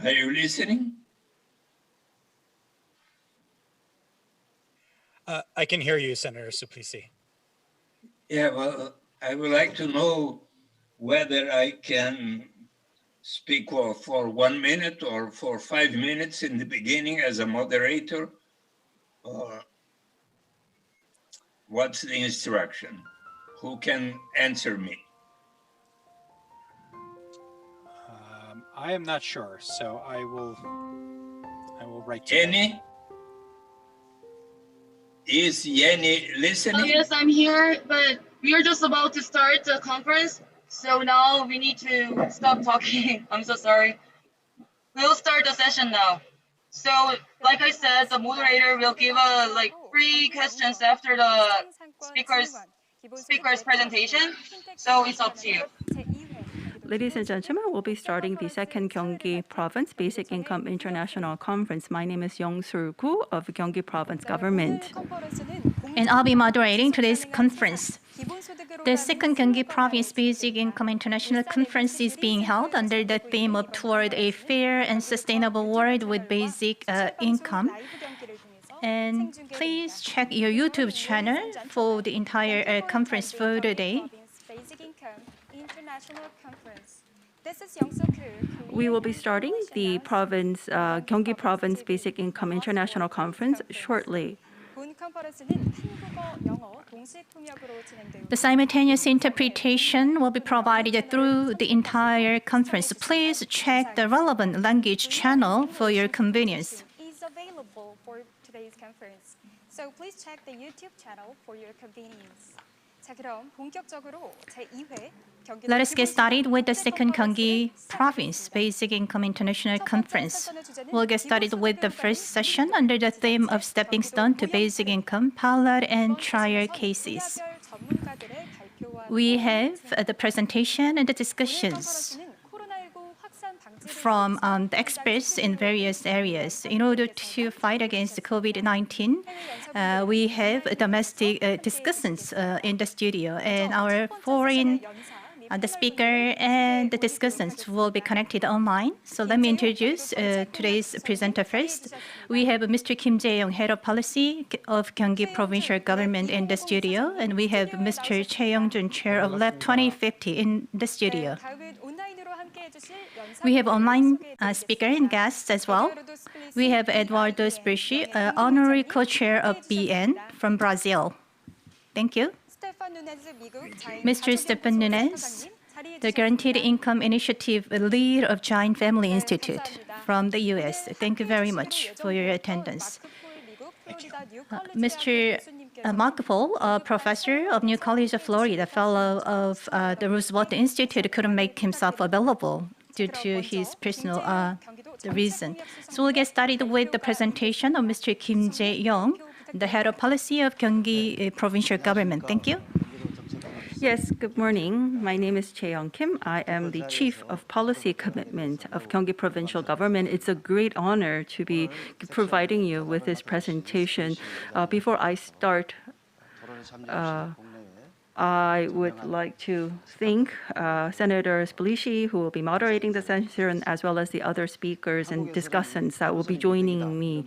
Are you listening? I can hear you, Senator Suplicy. Yeah, well, I would like to know whether I can speak for 1 minute or for 5 minutes in the beginning as a moderator, or what's the instruction? Who can answer me? I am not sure, so I will write to Yenny? Is Yenny listening? Oh, yes, I'm here, but we are just about to start the conference, so now we need to stop talking. I'm so sorry. We'll start the session now. So, like I said, the moderator will give three questions after the speaker's presentation. So it's up to you. Ladies and gentlemen, we'll be starting the second Gyeonggi Province Basic Income International Conference. My name is Young-Sul Gu of Gyeonggi Province Government. And I'll be moderating today's conference. The second Gyeonggi Province Basic Income International Conference is being held under the theme of Toward a Fair and Sustainable World with Basic Income. And please check your YouTube channel for the entire conference for today. We will be starting the Gyeonggi Province Basic Income International Conference shortly. The simultaneous interpretation will be provided through the entire conference. Please check the relevant language channel for your convenience. Is available for today's conference, so please check the YouTube channel for your convenience. 자, 그럼 본격적으로 제2회 Let us get started with the second Gyeonggi Province Basic Income International Conference. We'll get started with the first session under the theme of Stepping Stone to Basic Income, Pilot and Trial Cases. We have the presentation and the discussions from the experts in various areas. In order to fight against COVID-19, we have domestic discussants in the studio, and our foreign the speaker and the discussants will be connected online. So let me introduce today's presenter first. We have Mr. Kim Jae-young, Head of Policy of Gyeonggi Provincial Government in the studio, and we have Mr. Choi Young-jun, Chair of Lab 2050 in the studio. We have online speaker and guests as well. We have Eduardo Sbrisci, Honorary Co-Chair of BN from Brazil. Thank you. Mr. Stefan Nunes, the Guaranteed Income Initiative lead of Giant Family Institute from the U.S. Thank you very much for your attendance. Mr. Mark Paul, a professor of New College of Florida, fellow of the Roosevelt Institute, couldn't make himself available due to his personal reason. So we'll get started with the presentation of Mr. Kim Jae-young, the Head of Policy of Gyeonggi Provincial Government. Thank you. Yes, good morning. My name is Chae-young Kim. I am the Chief of Policy Commitment of Gyeonggi Provincial Government. It's a great honor to be providing you with this presentation. Before I start, I would like to thank Senator Sblisci, who will be moderating the session, as well as the other speakers and discussants that will be joining me.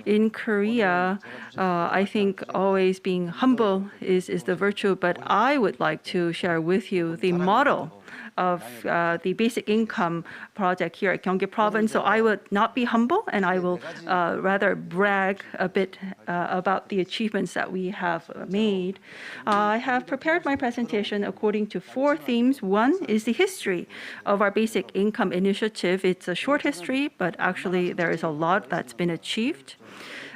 In Korea, I think always being humble is the virtue, but I would like to share with you the model of the basic income project here at Gyeonggi Province. So I would not be humble, and I will rather brag a bit about the achievements that we have made. I have prepared my presentation according to 4 themes. One is the history of our basic income initiative. It's a short history, but actually there is a lot that's been achieved.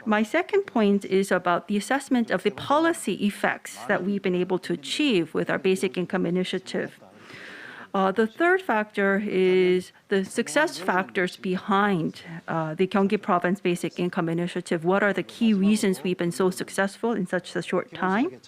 My second point is about the assessment of the policy effects that we've been able to achieve with our basic income initiative. The third factor is the success factors behind the Gyeonggi Province Basic Income Initiative. What are the key reasons we've been so successful in such a short time?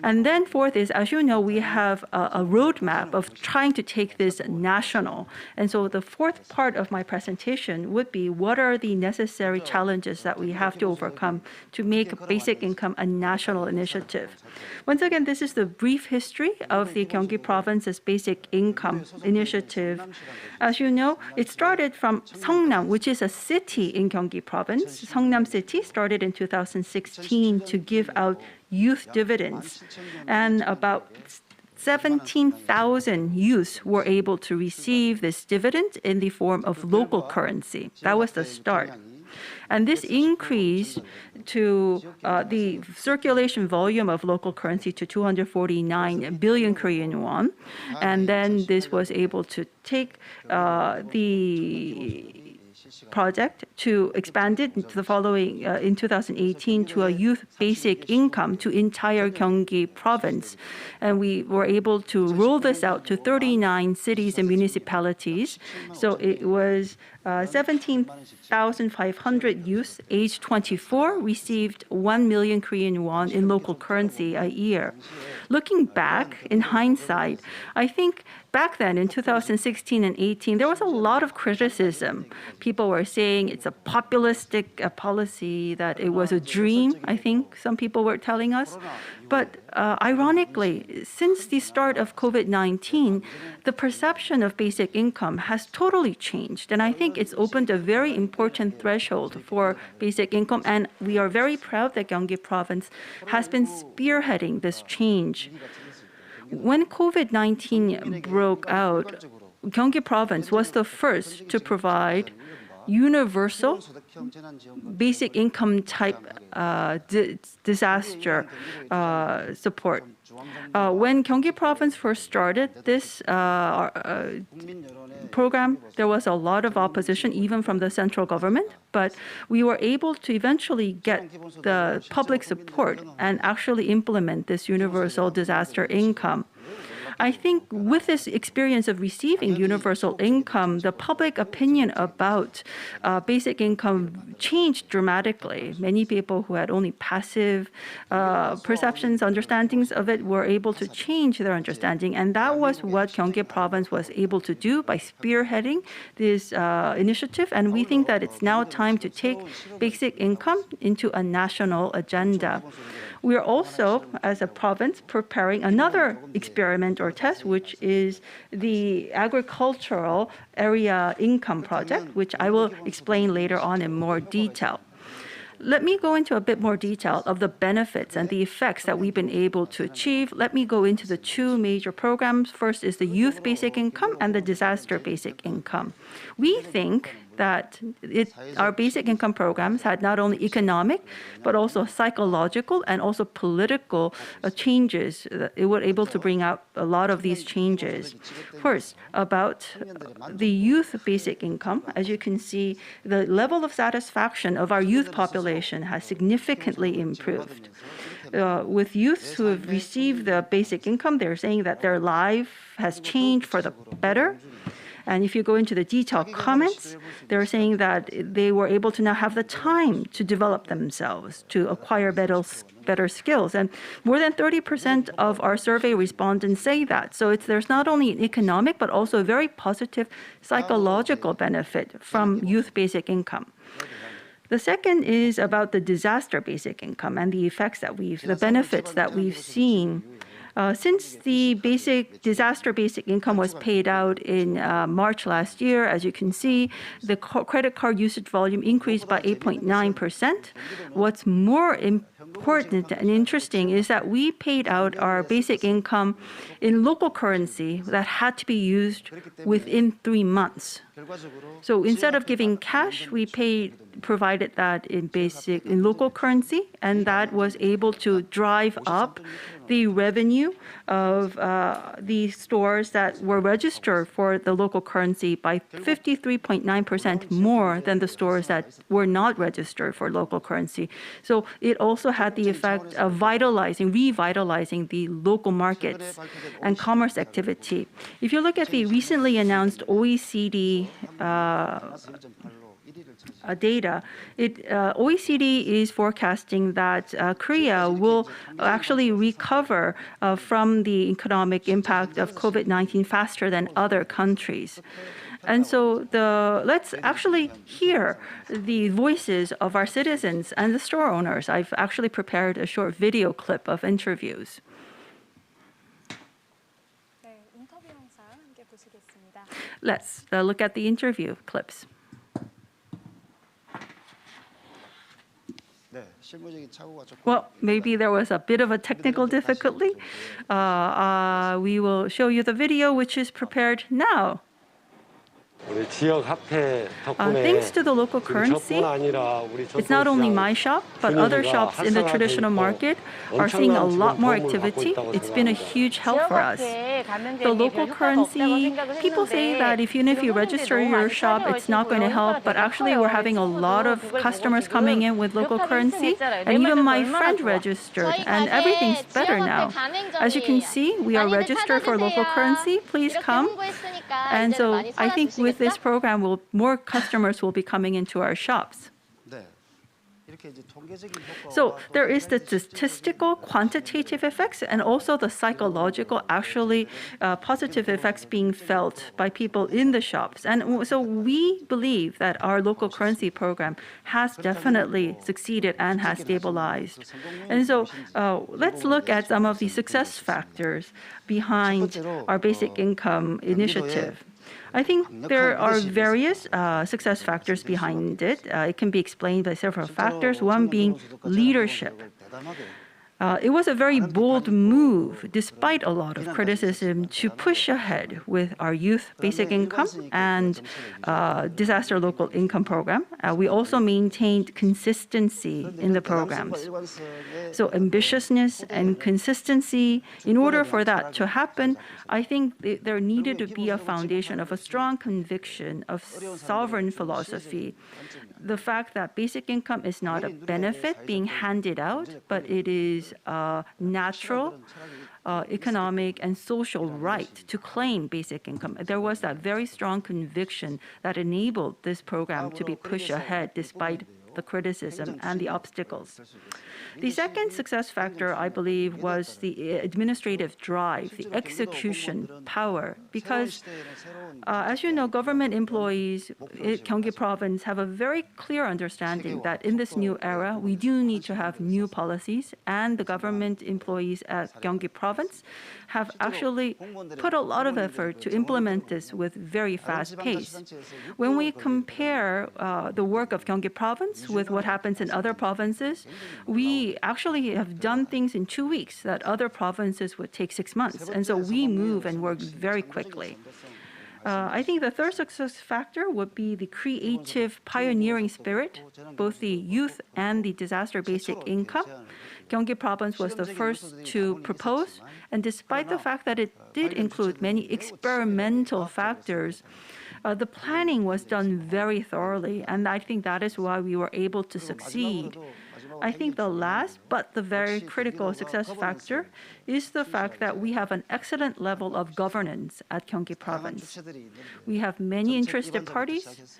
And then fourth is, as you know, we have a roadmap of trying to take this national. And so the fourth part of my presentation would be, what are the necessary challenges that we have to overcome to make basic income a national initiative? Once again, this is the brief history of the Gyeonggi Province's basic income income initiative. As you know, it started from Seongnam, which is a city in Gyeonggi province. Seongnam City started in 2016 to give out youth dividends, and about 17,000 youths were able to receive this dividend in the form of local currency. That was the start. And this increased to the circulation volume of local currency to 249 billion Korean won. And then this was able to take the project to expand it into the following in 2018 to a youth basic income to entire Gyeonggi province. And we were able to roll this out to 39 cities and municipalities. So it was 17,500 youths aged 24 received 1 million Korean won in local currency a year. Looking back in hindsight, I think back then in 2016 and 18, there was a lot of criticism. People were saying it's a populistic policy, that it was a dream, I think some people were telling us. But ironically, since the start of COVID-19, the perception of basic income has totally changed. And I think it's opened a very important threshold for basic income. And we are very proud that Gyeonggi province has been spearheading this change. When COVID-19 broke out, Gyeonggi province was the first to provide universal basic income type disaster support. When Gyeonggi province first started this program, there was a lot of opposition, even from the central government, but we were able to eventually get the public support and actually implement this universal disaster income. I think with this experience of receiving universal income, the public opinion about basic income changed dramatically. Many people who had only passive perceptions, understandings of it, were able to change their understanding. And that was what Gyeonggi province was able to do by spearheading this initiative. And we think that it's now time to take basic income into a national agenda. We are also, as a province, preparing another experiment or test, which is the agricultural area income project, which I will explain later on in more detail. Let me go into a bit more detail of the benefits and the effects that we've been able to achieve. Let me go into the two major programs. First is the youth basic income and the disaster basic income. We think that our basic income programs had not only economic, but also psychological and also political changes. It was able to bring out a lot of these changes. First, about the youth basic income, as you can see, the level of satisfaction of our youth population has significantly improved. With youths who have received the basic income, they're saying that their life has changed for the better. And if you go into the detailed comments, they're saying that they were able to now have the time to develop themselves, to acquire better skills. And more than 30% of our survey respondents say that. So there's not only an economic, but also a very positive psychological benefit from youth basic income. The second is about the disaster basic income and the effects that the benefits that we've seen. Since the disaster basic income was paid out in March last year, as you can see, the credit card usage volume increased by 8.9%. What's more important and interesting is that we paid out our basic income in local currency that had to be used within 3 months. So instead of giving cash, we provided that in local currency, and that was able to drive up the revenue of the stores that were registered for the local currency by 53.9% more than the stores that were not registered for local currency. So it also had the effect of revitalizing the local markets and commerce activity. If you look at the recently announced OECD data, OECD is forecasting that Korea will actually recover from the economic impact of COVID-19 faster than other countries. And so let's actually hear the voices of our citizens and the store owners. I've actually prepared a short video clip of interviews. 네, 인터뷰 영상 함께 Let's look at the interview clips. Well, maybe there was a bit of a technical difficulty. We will show you the video, which is prepared now. Thanks to the local currency, it's not only my shop, but other shops in the traditional market are seeing a lot more activity. It's been a huge help for us. The local currency, people say that even if you register your shop, it's not going to help, but actually we're having a lot of customers coming in with local currency, and even my friend registered, and everything's better now. As you can see, we are registered for local currency. Please come. And so I think with this program, more customers will be coming into our shops. So there is the statistical, quantitative effects, and also the psychological, actually positive effects being felt by people in the shops. And so we believe that our local currency program has definitely succeeded and has stabilized. And so let's look at some of the success factors behind our basic income initiative. I think there are various success factors behind it. It can be explained by several factors, one being leadership. It was a very bold move, despite a lot of criticism, to push ahead with our youth basic income and disaster local income program. We also maintained consistency in the programs. So ambitiousness and consistency, in order for that to happen, I think there needed to be a foundation of a strong conviction of sovereign philosophy. The fact that basic income is not a benefit being handed out, but it is a natural, economic, and social right to claim basic income. There was that very strong conviction that enabled this program to be pushed ahead despite the criticism and the obstacles. The second success factor, I believe, was the administrative drive, the execution power, because as you know, government employees in Gyeonggi Province have a very clear understanding that in this new era, we do need to have new policies, and the government employees at Gyeonggi Province have actually put a lot of effort to implement this with very fast pace. When we compare the work of Gyeonggi Province with what happens in other provinces, we actually have done things in 2 weeks that other provinces would take 6 months. And so we move and work very quickly. I think the third success factor would be the creative pioneering spirit, both the youth and the disaster basic income. Gyeonggi Province was the first to propose, and despite the fact that it did include many experimental factors, the planning was done very thoroughly, and I think that is why we were able to succeed. I think the last, but the very critical success factor is the fact that we have an excellent level of governance at Gyeonggi Province. We have many interested parties,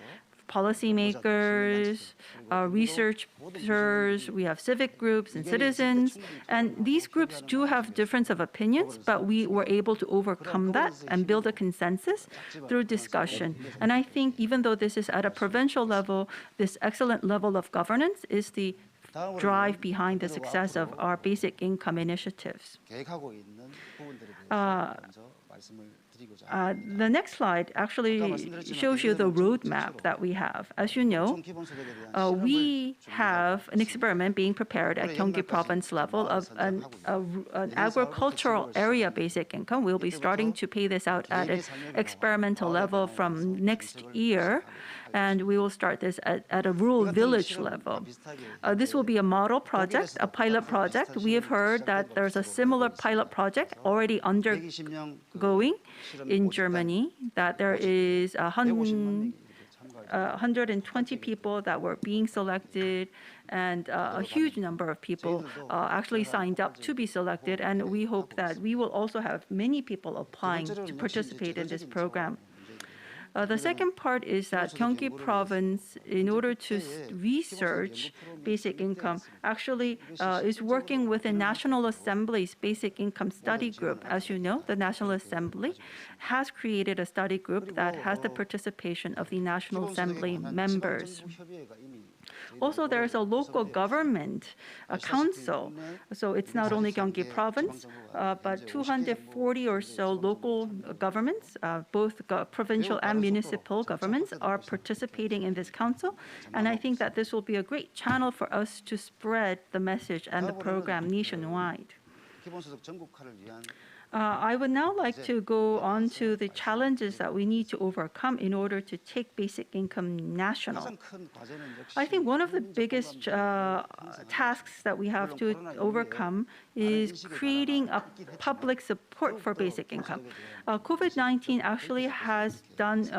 policymakers, researchers, we have civic groups and citizens, and these groups do have difference of opinions, but we were able to overcome that and build a consensus through discussion. And I think even though this is at a provincial level, this excellent level of governance is the drive behind the success of our basic income initiatives. The next slide actually shows you the roadmap that we have. As you know, we have an experiment being prepared at Gyeonggi Province level of an agricultural area basic income. We'll be starting to pay this out at an experimental level from next year, and we will start this at a rural village level. This will be a model project, a pilot project. We have heard that there's a similar pilot project already undergoing in Germany, that there is 120 people that were being selected, and a huge number of people actually signed up to be selected, and we hope that we will also have many people applying to participate in this program. The second part is that Gyeonggi Province, in order to research basic income, actually is working with the National Assembly's Basic Income Study Group. As you know, the National Assembly has created a study group that has the participation of the National Assembly members. Also, there is a local government council. So it's not only Gyeonggi province, but 240 or so local governments, both provincial and municipal governments, are participating in this council. And I think that this will be a great channel for us to spread the message and the program nationwide. I would now like to go on to the challenges that we need to overcome in order to take basic income national. I think one of the biggest tasks that we have to overcome is creating a public support for basic income. COVID-19 actually has done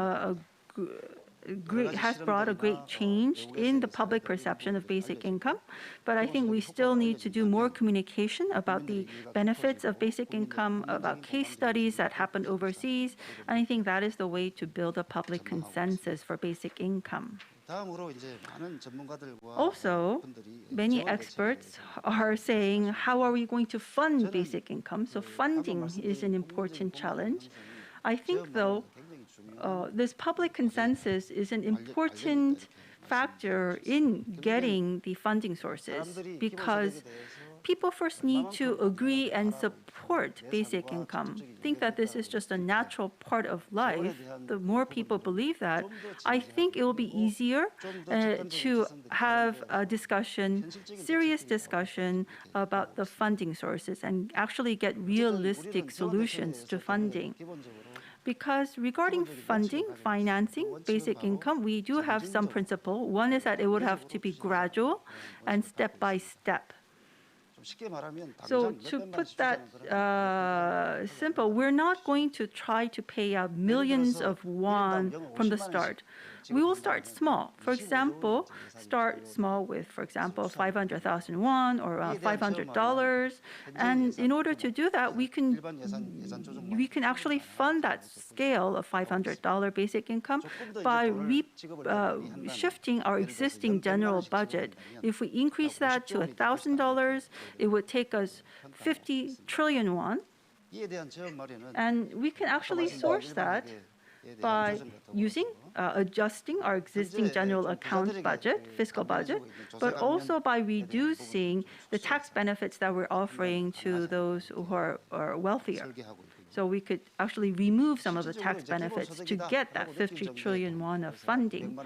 has brought a great change in the public perception of basic income, but I think we still need to do more communication about the benefits of basic income, about case studies that happened overseas, and I think that is the way to build a public consensus for basic income. Also, many experts are saying, how are we going to fund basic income? So funding is an important challenge. I think, though, this public consensus is an important factor in getting the funding sources, because people first need to agree and support basic income. Think that this is just a natural part of life. The more people believe that, I think it will be easier to have a discussion, serious discussion about the funding sources and actually get realistic solutions to funding. Because regarding funding, financing, basic income, we do have some principle. One is that it would have to be gradual and step by step. So to put that simple, we're not going to try to pay out millions of won from the start. We will start small. For example, start small with, for example, 500,000 won or $500. And in order to do that, we can actually fund that scale of $500 basic income by shifting our existing general budget. If we increase that to $1,000, it would take us 50 trillion won. And we can actually source that by adjusting our existing general account budget, fiscal budget, but also by reducing the tax benefits that we're offering to those who are wealthier. So we could actually remove some of the tax benefits to get that 50 trillion won of funding.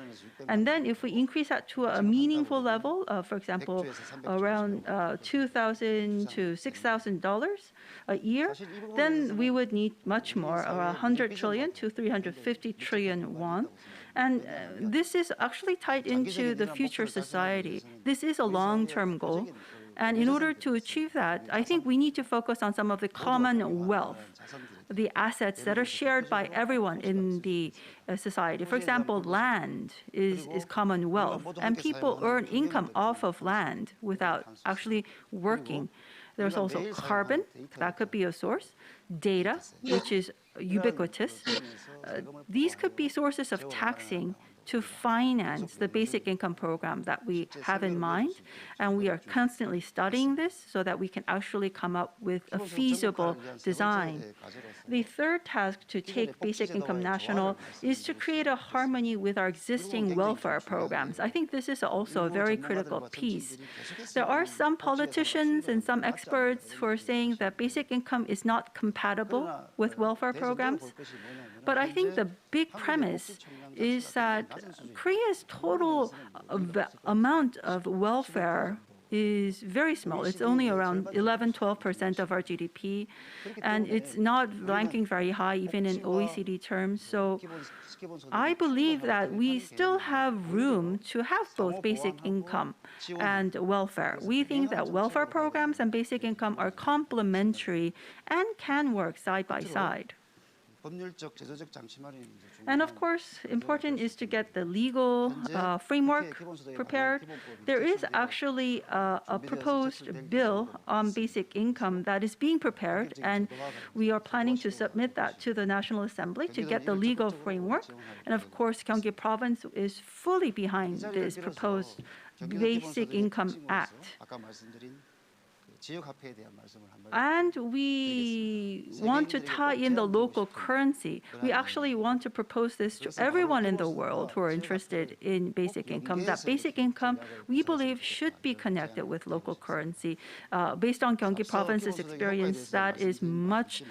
And then if we increase that to a meaningful level, for example, around $2,000 to $6,000 a year, then we would need much more, around 100 trillion to 350 trillion won. And this is actually tied into the future society. This is a long-term goal. And in order to achieve that, I think we need to focus on some of the common wealth, the assets that are shared by everyone in the society. For example, land is common wealth, and people earn income off of land without actually working. There's also carbon, that could be a source, data, which is ubiquitous. These could be sources of taxing to finance the basic income program that we have in mind. And we are constantly studying this so that we can actually come up with a feasible design. The third task to take basic income national is to create a harmony with our existing welfare programs. I think this is also a very critical piece. There are some politicians and some experts who are saying that basic income is not compatible with welfare programs. But I think the big premise is that Korea's total amount of welfare is very small. It's only around 11-12% of our GDP, and it's not ranking very high even in OECD terms. So I believe that we still have room to have both basic income and welfare. We think that welfare programs and basic income are complementary and can work side by side. And of course, important is to get the legal framework prepared. There is actually a proposed bill on basic income that is being prepared, and we are planning to submit that to the National Assembly to get the legal framework. And of course, Gyeonggi Province is fully behind this proposed Basic Income Act. And we want to tie in the local currency. We actually want to propose this to everyone in the world who are interested in basic income, that basic income, we believe, should be connected with local currency. Based on Gyeonggi Province's experience, that is much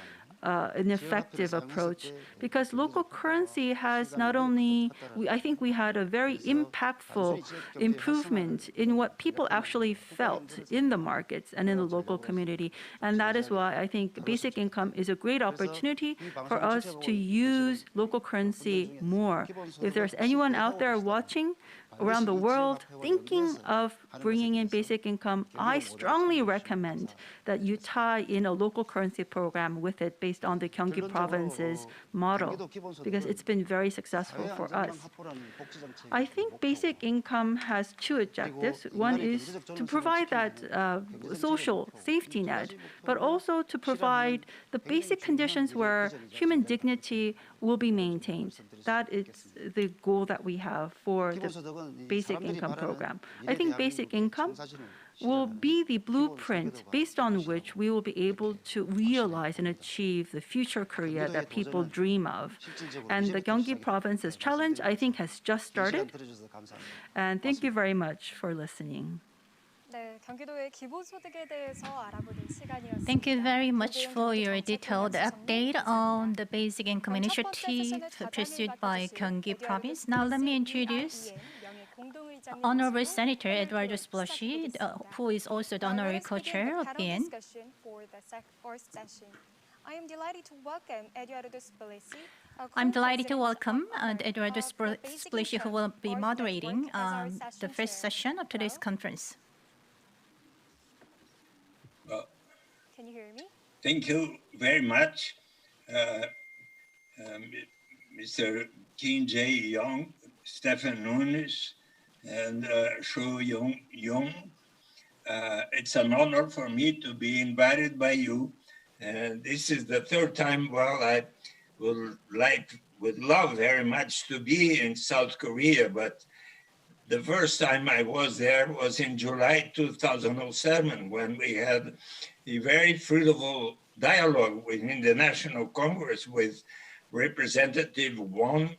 an effective approach, because local currency has not only, I think we had a very impactful improvement in what people actually felt in the markets and in the local community. And that is why I think basic income is a great opportunity for us to use local currency more. If there's anyone out there watching around the world thinking of bringing in basic income, I strongly recommend that you tie in a local currency program with it based on the Gyeonggi Province's model, because it's been very successful for us. I think basic income has two objectives. One is to provide that social safety net, but also to provide the basic conditions where human dignity will be maintained. That is the goal that we have for the basic income program. I think basic income will be the blueprint based on which we will be able to realize and achieve the future Korea that people dream of. And the Gyeonggi Province's challenge, I think, has just started. And thank you very much for listening. 네, 경기도의 기본소득에 대해서 알아보는 시간이었습니다. Thank you very much for your detailed update on the basic income initiative pursued by Gyeonggi Province. Now let me introduce Honorable Senator Eduardo Sploshi, who is also the honorary co-chair of BN. I am delighted to welcome Eduardo Sploshi. I'm delighted to welcome Eduardo Sploshi, who will be moderating the first session of today's conference. Can you hear me? Thank you very much, Mr. Kim Jae-young, Stefan Nunes, and Sho Young. It's an honor for me to be invited by you. And this is the third time. Well, I would love very much to be in South Korea, but the first time I was there was in July 2007, when we had a very fruitful dialogue within the National Congress with Representative Won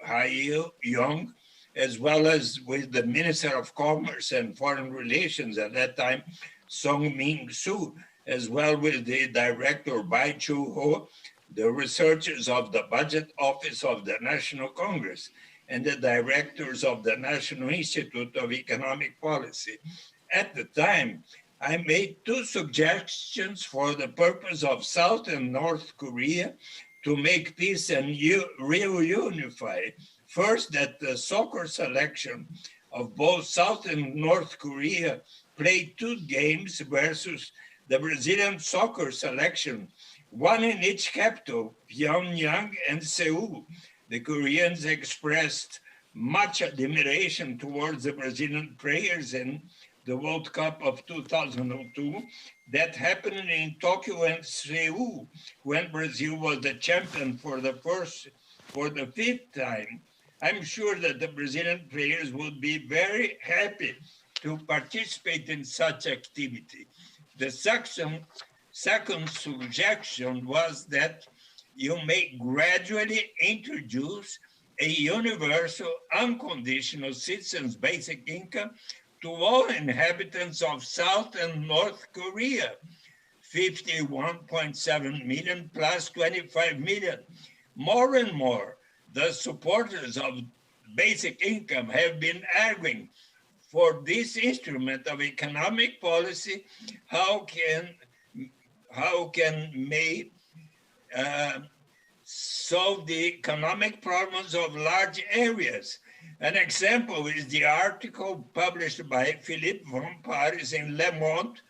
Hae-young, as well as with the Minister of Commerce and Foreign Relations at that time, Song Min-soo, as well with the Director Bai Chu-ho, the researchers of the Budget Office of the National Congress, and the directors of the National Institute of Economic Policy. At the time, I made two suggestions for the purpose of South and North Korea to make peace and reunify. First, that the soccer selection of both South and North Korea play two games versus the Brazilian soccer selection, one in each capital, Pyongyang and Seoul. The Koreans expressed much admiration towards the Brazilian players in the World Cup of 2002 that happened in Tokyo and Seoul, when Brazil was the champion for the fifth time. I'm sure that the Brazilian players would be very happy to participate in such activity. The second suggestion was that you may gradually introduce a universal, unconditional citizens' basic income to all inhabitants of South and North Korea, 51.7 million plus 25 million. More and more, the supporters of basic income have been arguing for this instrument of economic policy. How can may solve the economic problems of large areas? An example is the article published by Philippe von Paris in Le Monde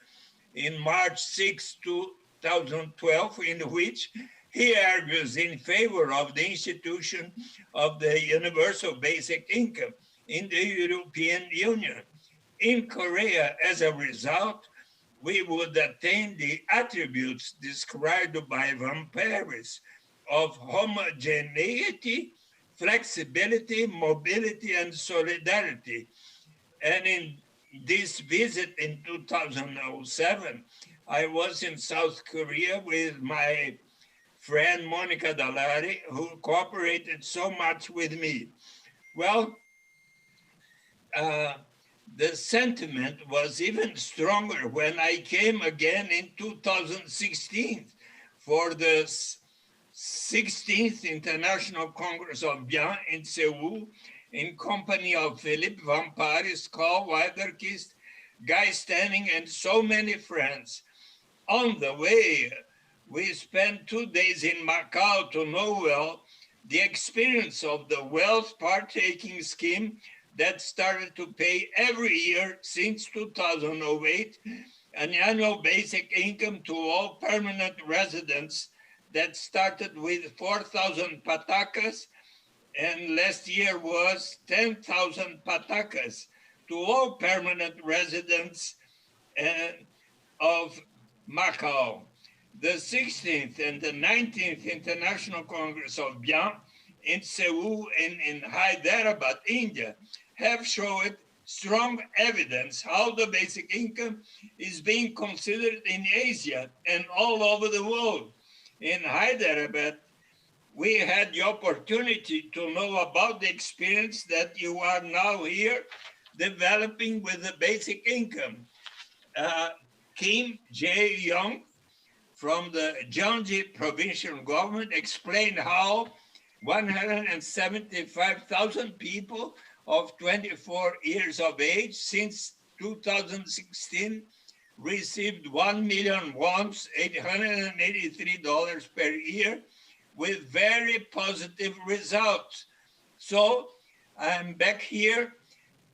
in March 6, 2012, in which he argues in favor of the institution of the universal basic income in the European Union. In Korea, as a result, we would attain the attributes described by von Paris of homogeneity, flexibility, mobility, and solidarity. And in this visit in 2007, I was in South Korea with my friend Monica Dalari, who cooperated so much with me. Well, the sentiment was even stronger when I came again in 2016 for the 16th International Congress of Bien in Seoul, in company of Philippe Van Paris, Carl Weiderkist, Guy Stanning, and so many friends. On the way, we spent 2 days in Macau to know well the experience of the wealth partaking scheme that started to pay every year since 2008 an annual basic income to all permanent residents that started with 4,000 patakas, and last year was 10,000 patakas to all permanent residents of Macau. The 16th and the 19th International Congress of Bien in Seoul and in Hyderabad, India, have showed strong evidence how the basic income is being considered in Asia and all over the world. In Hyderabad, we had the opportunity to know about the experience that you are now here developing with the basic income. Kim Jae-young from the Gyeonggi provincial government explained how 175,000 people of 24 years of age since 2016 received 1 million won, $883 per year, with very positive results. So I'm back here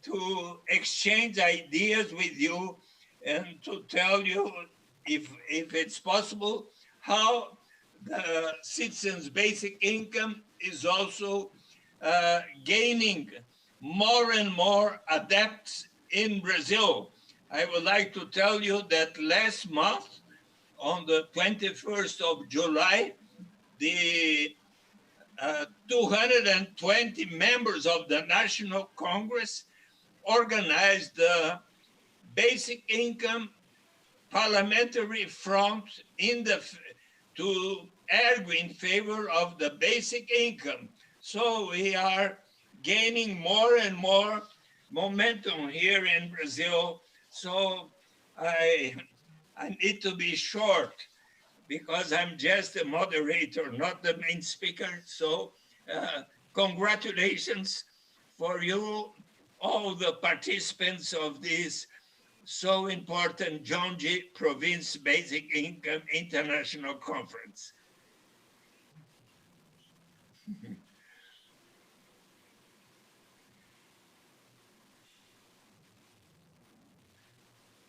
to exchange ideas with you and to tell you, if it's possible, how the citizens' basic income is also gaining more and more adepts in Brazil. I would like to tell you that last month, on the 21st of July, the 220 members of the National Congress organized the basic income parliamentary front to argue in favor of the basic income. So we are gaining more and more momentum here in Brazil. So I need to be short because I'm just a moderator, not the main speaker. So congratulations for you, all the participants of this so important Gyeonggi Province Basic Income International Conference.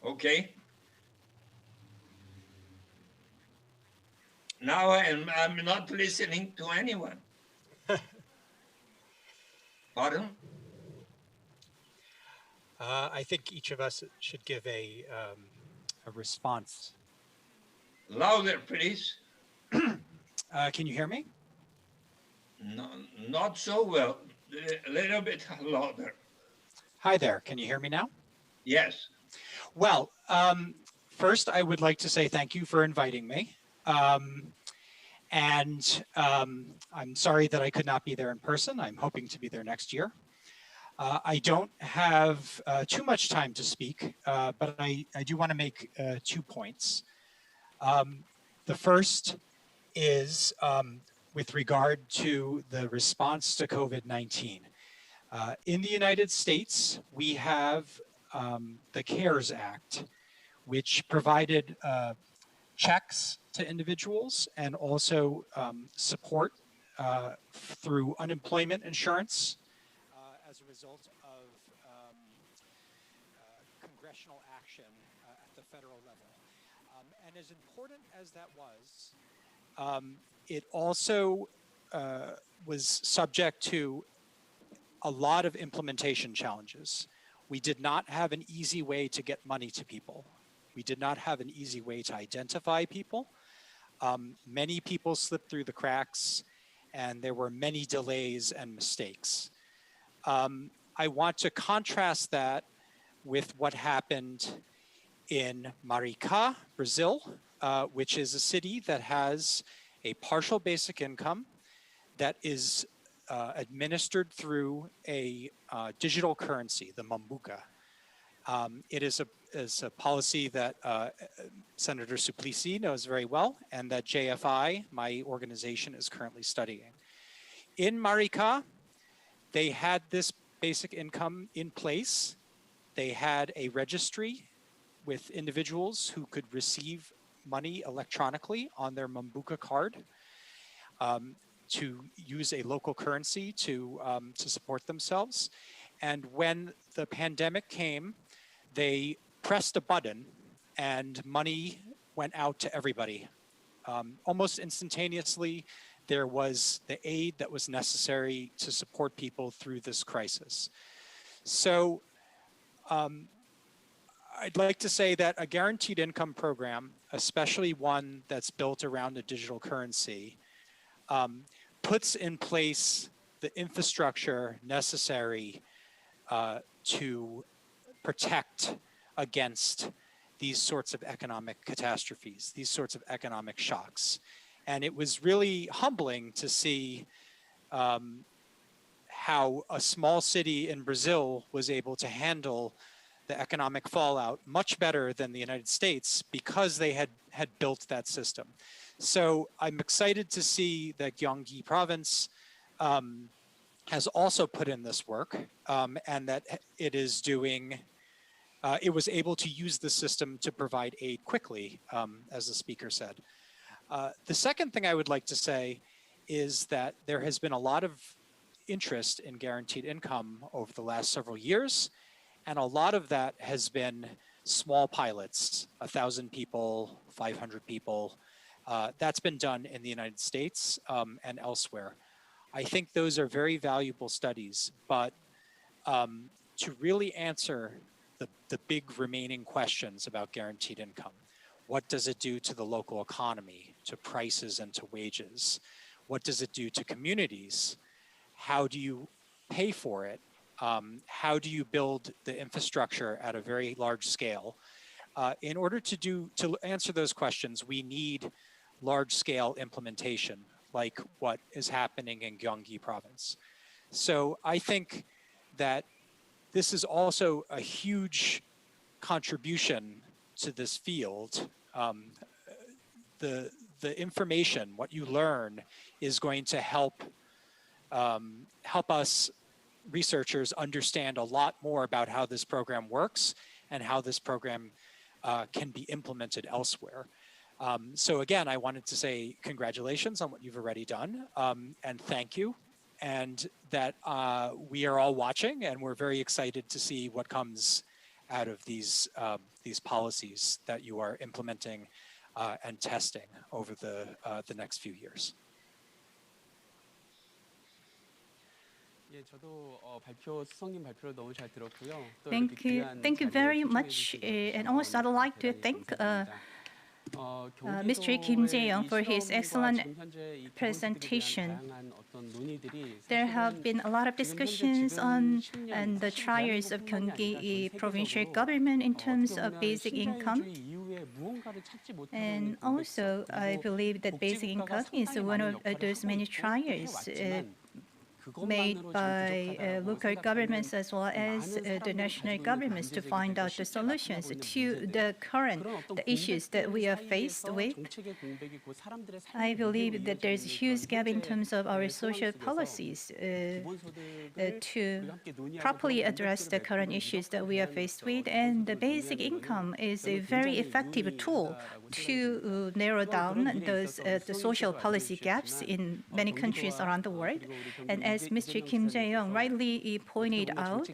Okay. Now I'm not listening to anyone. Pardon? I think each of us should give a response. Louder, please. Can you hear me? No, not so well. A little bit louder. Hi there. Can you hear me now? Yes. Well, first, I would like to say thank you for inviting me. I'm sorry that I could not be there in person. I'm hoping to be there next year. I don't have too much time to speak, but I do want to make 2 points. The first is with regard to the response to COVID-19. In the United States, we have the CARES Act, which provided checks to individuals and also support through unemployment insurance as a result of congressional action at the federal level. And as important as that was, it also was subject to a lot of implementation challenges. We did not have an easy way to get money to people. We did not have an easy way to identify people. Many people slipped through the cracks, and there were many delays and mistakes. I want to contrast that with what happened in Maricá, Brazil, which is a city that has a partial basic income that is administered through a digital currency, the Mambuca. It is a policy that Senator Suplicy knows very well, and that JFI, my organization, is currently studying. In Maricá, they had this basic income in place. They had a registry with individuals who could receive money electronically on their Mambuca card to use a local currency to support themselves. And when the pandemic came, they pressed a button and money went out to everybody. Almost instantaneously, there was the aid that was necessary to support people through this crisis. So I'd like to say that a guaranteed income program, especially one that's built around a digital currency, puts in place the infrastructure necessary to protect against these sorts of economic catastrophes, these sorts of economic shocks. And it was really humbling to see how a small city in Brazil was able to handle the economic fallout much better than the United States because they had built that system. So I'm excited to see that Gyeonggi province has also put in this work and that it is doing, it was able to use the system to provide aid quickly, as the speaker said. The second thing I would like to say is that there has been a lot of interest in guaranteed income over the last several years, and a lot of that has been small pilots, 1,000 people, 500 people. That's been done in the United States and elsewhere. I think those are very valuable studies, but to really answer the big remaining questions about guaranteed income, what does it do to the local economy, to prices and to wages? What does it do to communities? How do you pay for it? How do you build the infrastructure at a very large scale? In order to answer those questions, we need large-scale implementation, like what is happening in Gyeonggi province. So I think that this is also a huge contribution to this field. The information, what you learn, is going to help us researchers understand a lot more about how this program works and how this program can be implemented elsewhere. So again, I wanted to say congratulations on what you've already done, and thank you, and that we are all watching, and we're very excited to see what comes out of these policies that you are implementing and testing over the next few years. Thank you very much. And also I'd like to thank Mr. Kim Jae-young for his excellent presentation. There have been a lot of discussions on the trials of Gyeonggi provincial government in terms of basic income. And also, I believe that basic income is one of those many trials made by local governments as well as the national governments to find out the solutions to the current issues that we are faced with. I believe that there's a huge gap in terms of our social policies to properly address the current issues that we are faced with, and the basic income is a very effective tool to narrow down those the social policy gaps in many countries around the world. And as Mr. Kim Jae-young rightly pointed out,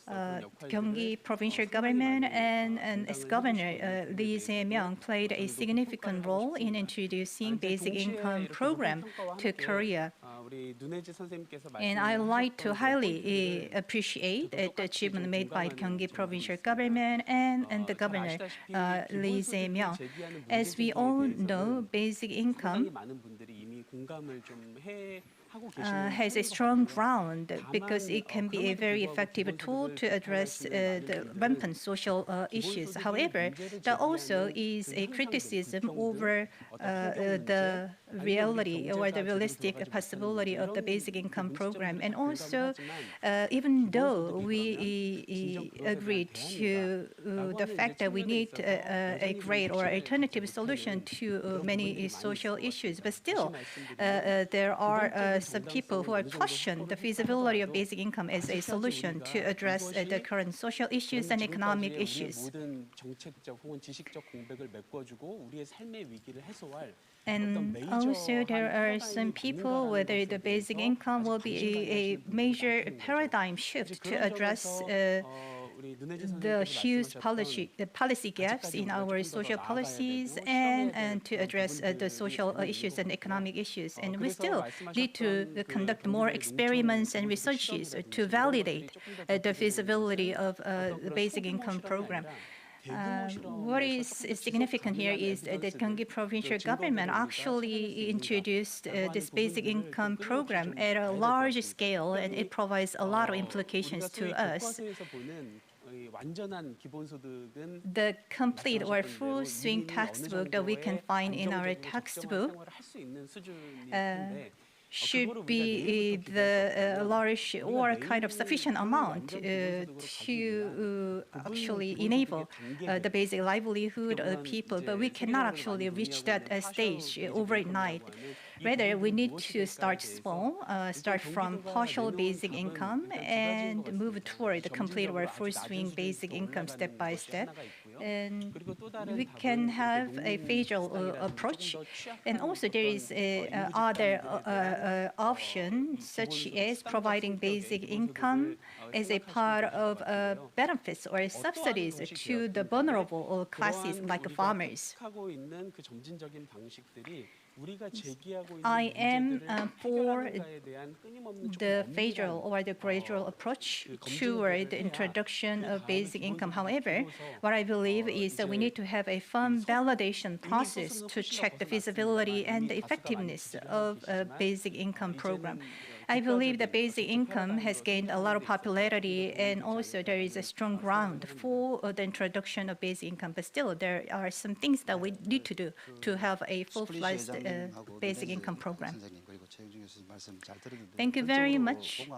Gyeonggi provincial government and its governor Lee Jae-myung played a significant role in introducing basic income program to Korea. And I like to highly appreciate the achievement made by Gyeonggi provincial government and the governor Lee Jae-myung. As we all know, basic income has a strong ground because it can be a very effective tool to address the rampant social issues. However, there also is a criticism over the reality or the realistic possibility of the basic income program. And also, even though we agree to the fact that we need a great or alternative solution to many social issues, but still, there are some people who are questioning the feasibility of basic income as a solution to address the current social issues and economic issues. And also there are some people whether the basic income will be a major paradigm shift to address the huge policy gaps in our social policies and to address the social issues and economic issues. And we still need to conduct more experiments and researches to validate the feasibility of the basic income program. What is significant here is that the Gyeonggi provincial government actually introduced this basic income program at a large scale, and it provides a lot of implications to us. The complete or full swing textbook that we can find in our textbook should be the large or kind of sufficient amount to actually enable the basic livelihood of people. But we cannot actually reach that stage overnight. Rather, we need to start small, start from partial basic income and move toward the complete or full swing basic income step by step. And we can have a phasal approach. And also there is other option, such as providing basic income as a part of benefits or subsidies to the vulnerable classes like farmers. I am for the phasal or the gradual approach toward the introduction of basic income. However, what I believe is that we need to have a firm validation process to check the feasibility and the effectiveness of a basic income program. I believe that basic income has gained a lot of popularity, and also there is a strong ground for the introduction of basic income. But still, there are some things that we need to do to have a full-fledged basic income program. Thank you very much.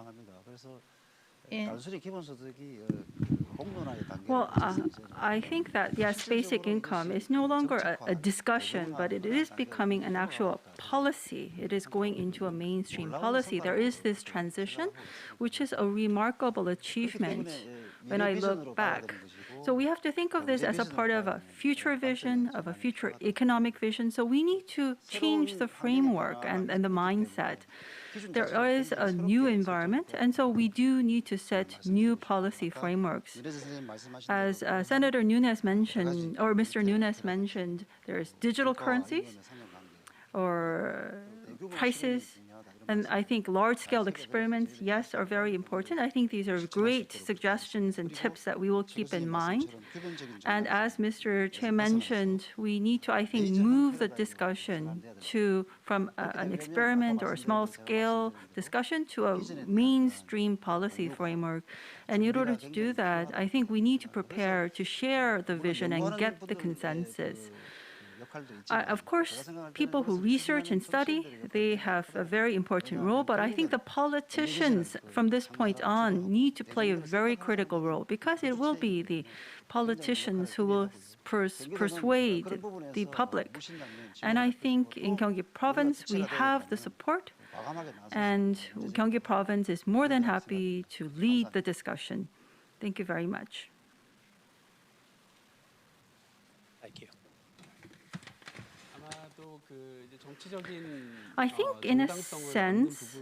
Well, I think that, yes, basic income is no longer a discussion, but it is becoming an actual policy. It is going into a mainstream policy. There is this transition, which is a remarkable achievement when I look back. So we have to think of this as a part of a future vision, of a future economic vision. So we need to change the framework and the mindset. There is a new environment, and so we do need to set new policy frameworks. As Senator Nunes mentioned, or Mr. Nunes mentioned, there's digital currencies or prices. And I think large-scale experiments, yes, are very important. I think these are great suggestions and tips that we will keep in mind. And as Mr. Che mentioned, we need to, I think, move the discussion from an experiment or a small-scale discussion to a mainstream policy framework. And in order to do that, I think we need to prepare to share the vision and get the consensus. Of course, people who research and study, they have a very important role, but I think the politicians from this point on need to play a very critical role, because it will be the politicians who will persuade the public. And I think in Gyeonggi province, we have the support, and Gyeonggi province is more than happy to lead the discussion. Thank you very much. Thank you. I think, in a sense,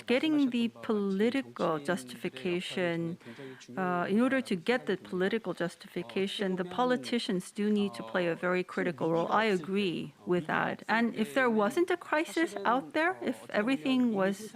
getting the political justification, in order to get the political justification, the politicians do need to play a very critical role. I agree with that. And if there wasn't a crisis out there, if everything was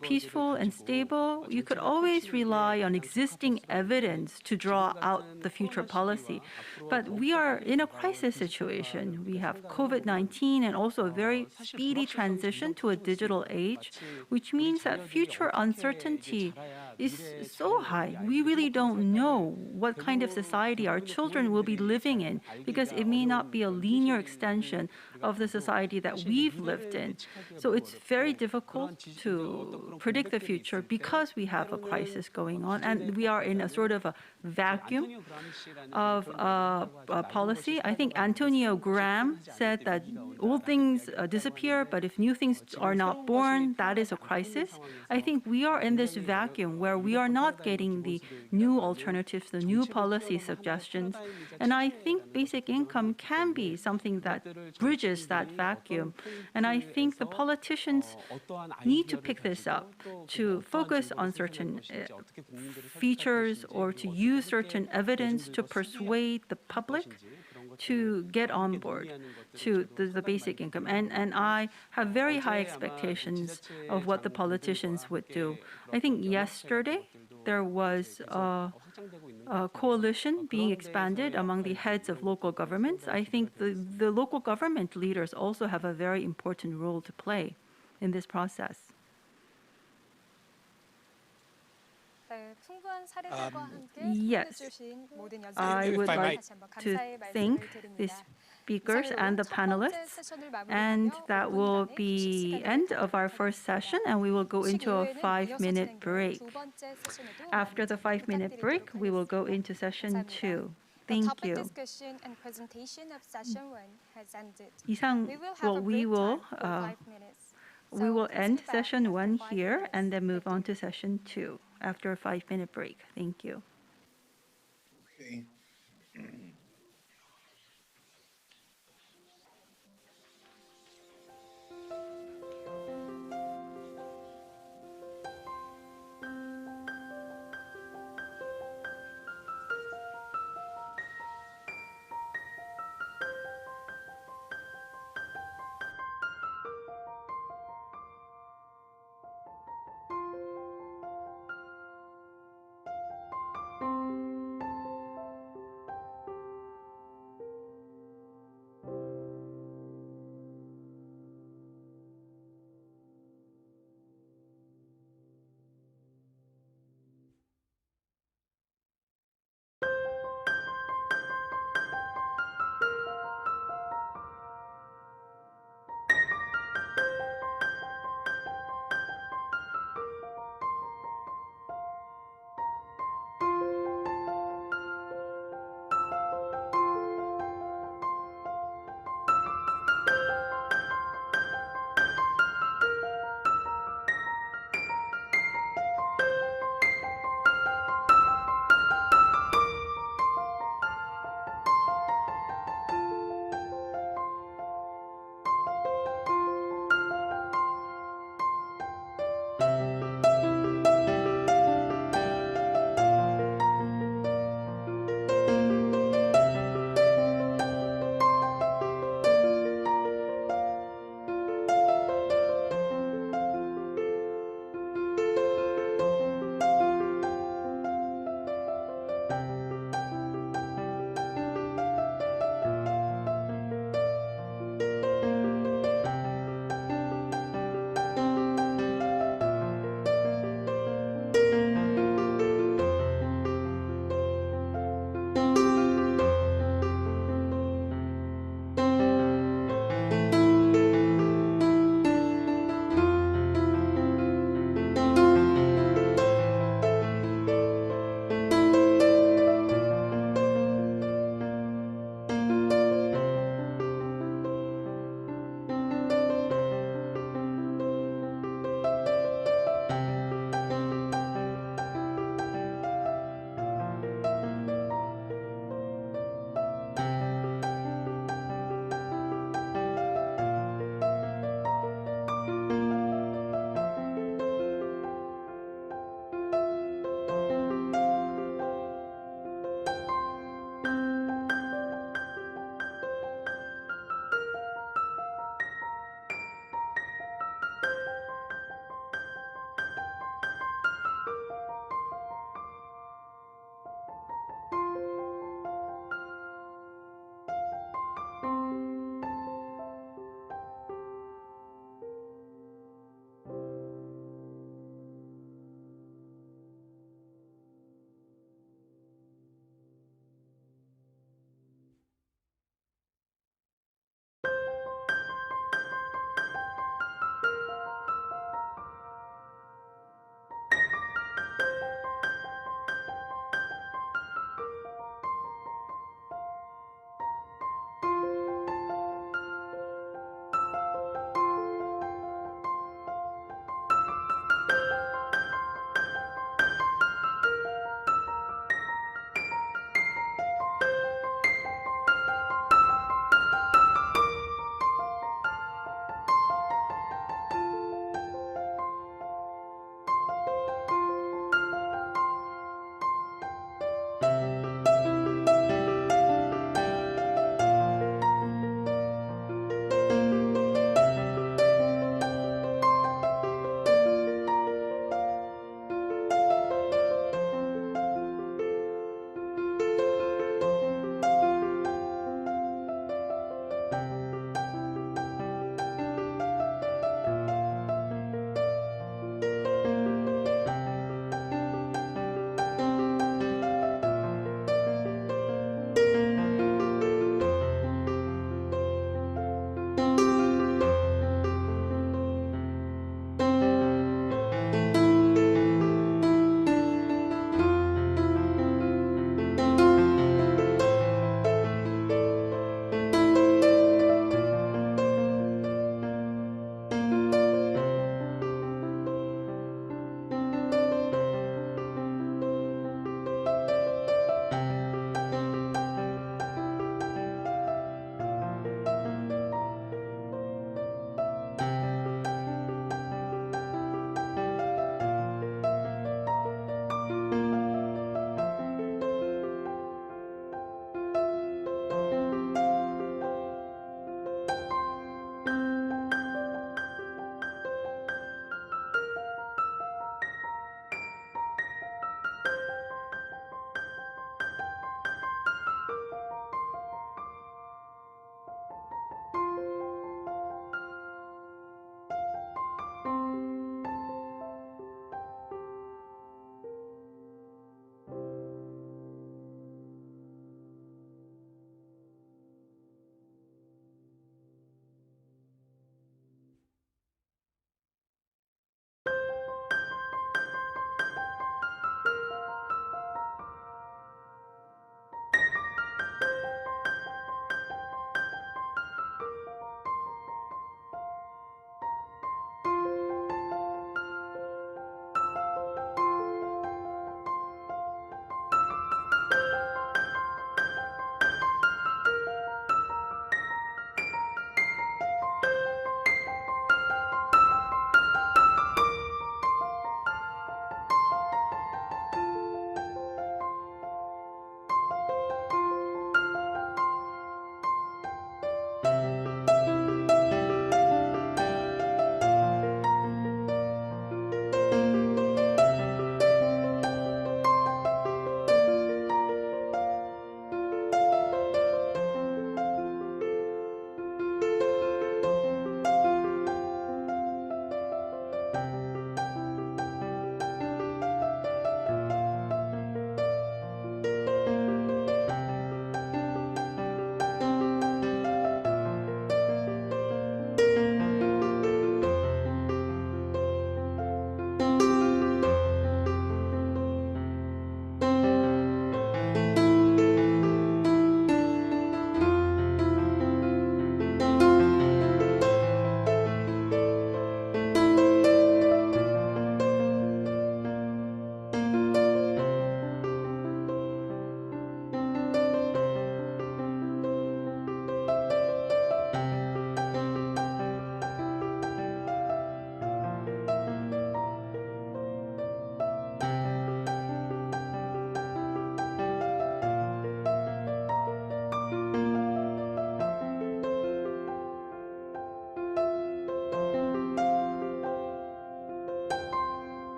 peaceful and stable, you could always rely on existing evidence to draw out the future policy. But we are in a crisis situation. We have COVID-19 2019 and also a very speedy transition to a digital age, which means that future uncertainty is so high. We really don't know what kind of society our children will be living in because it may not be a linear extension of the society that we've lived in. So it's very difficult to predict the future because we have a crisis going on and we are in a sort of a vacuum of policy. I think Antonio Graham said that old things disappear, but if new things are not born, that is a crisis. I think we are in this vacuum where we are not getting the new alternatives, the new policy suggestions. And I think basic income can be something that bridges that vacuum. And I think the politicians need to pick this up, to focus on certain features or to use certain evidence to persuade the public to get on board to the basic income. And I have very high expectations of what the politicians would do. I think yesterday there was a coalition being expanded among the heads of local governments. I think the local government leaders also have a very important role to play in this process. 네, 풍부한 사례들과 함께 yes. 참여해주신 모든 I would 연습생들께 like 다시 한번 to 감사의 thank 말씀을 the 드립니다. speakers and the panelists. And that will be end of our first session, and we will go into a 5-minute break. After the 5-minute break, we will go into session 2. Thank you. Discussion and presentation of session 1 has ended. 이상, we will end session 1 here and then move on to session 2 after a 5-minute break. Thank you. Okay.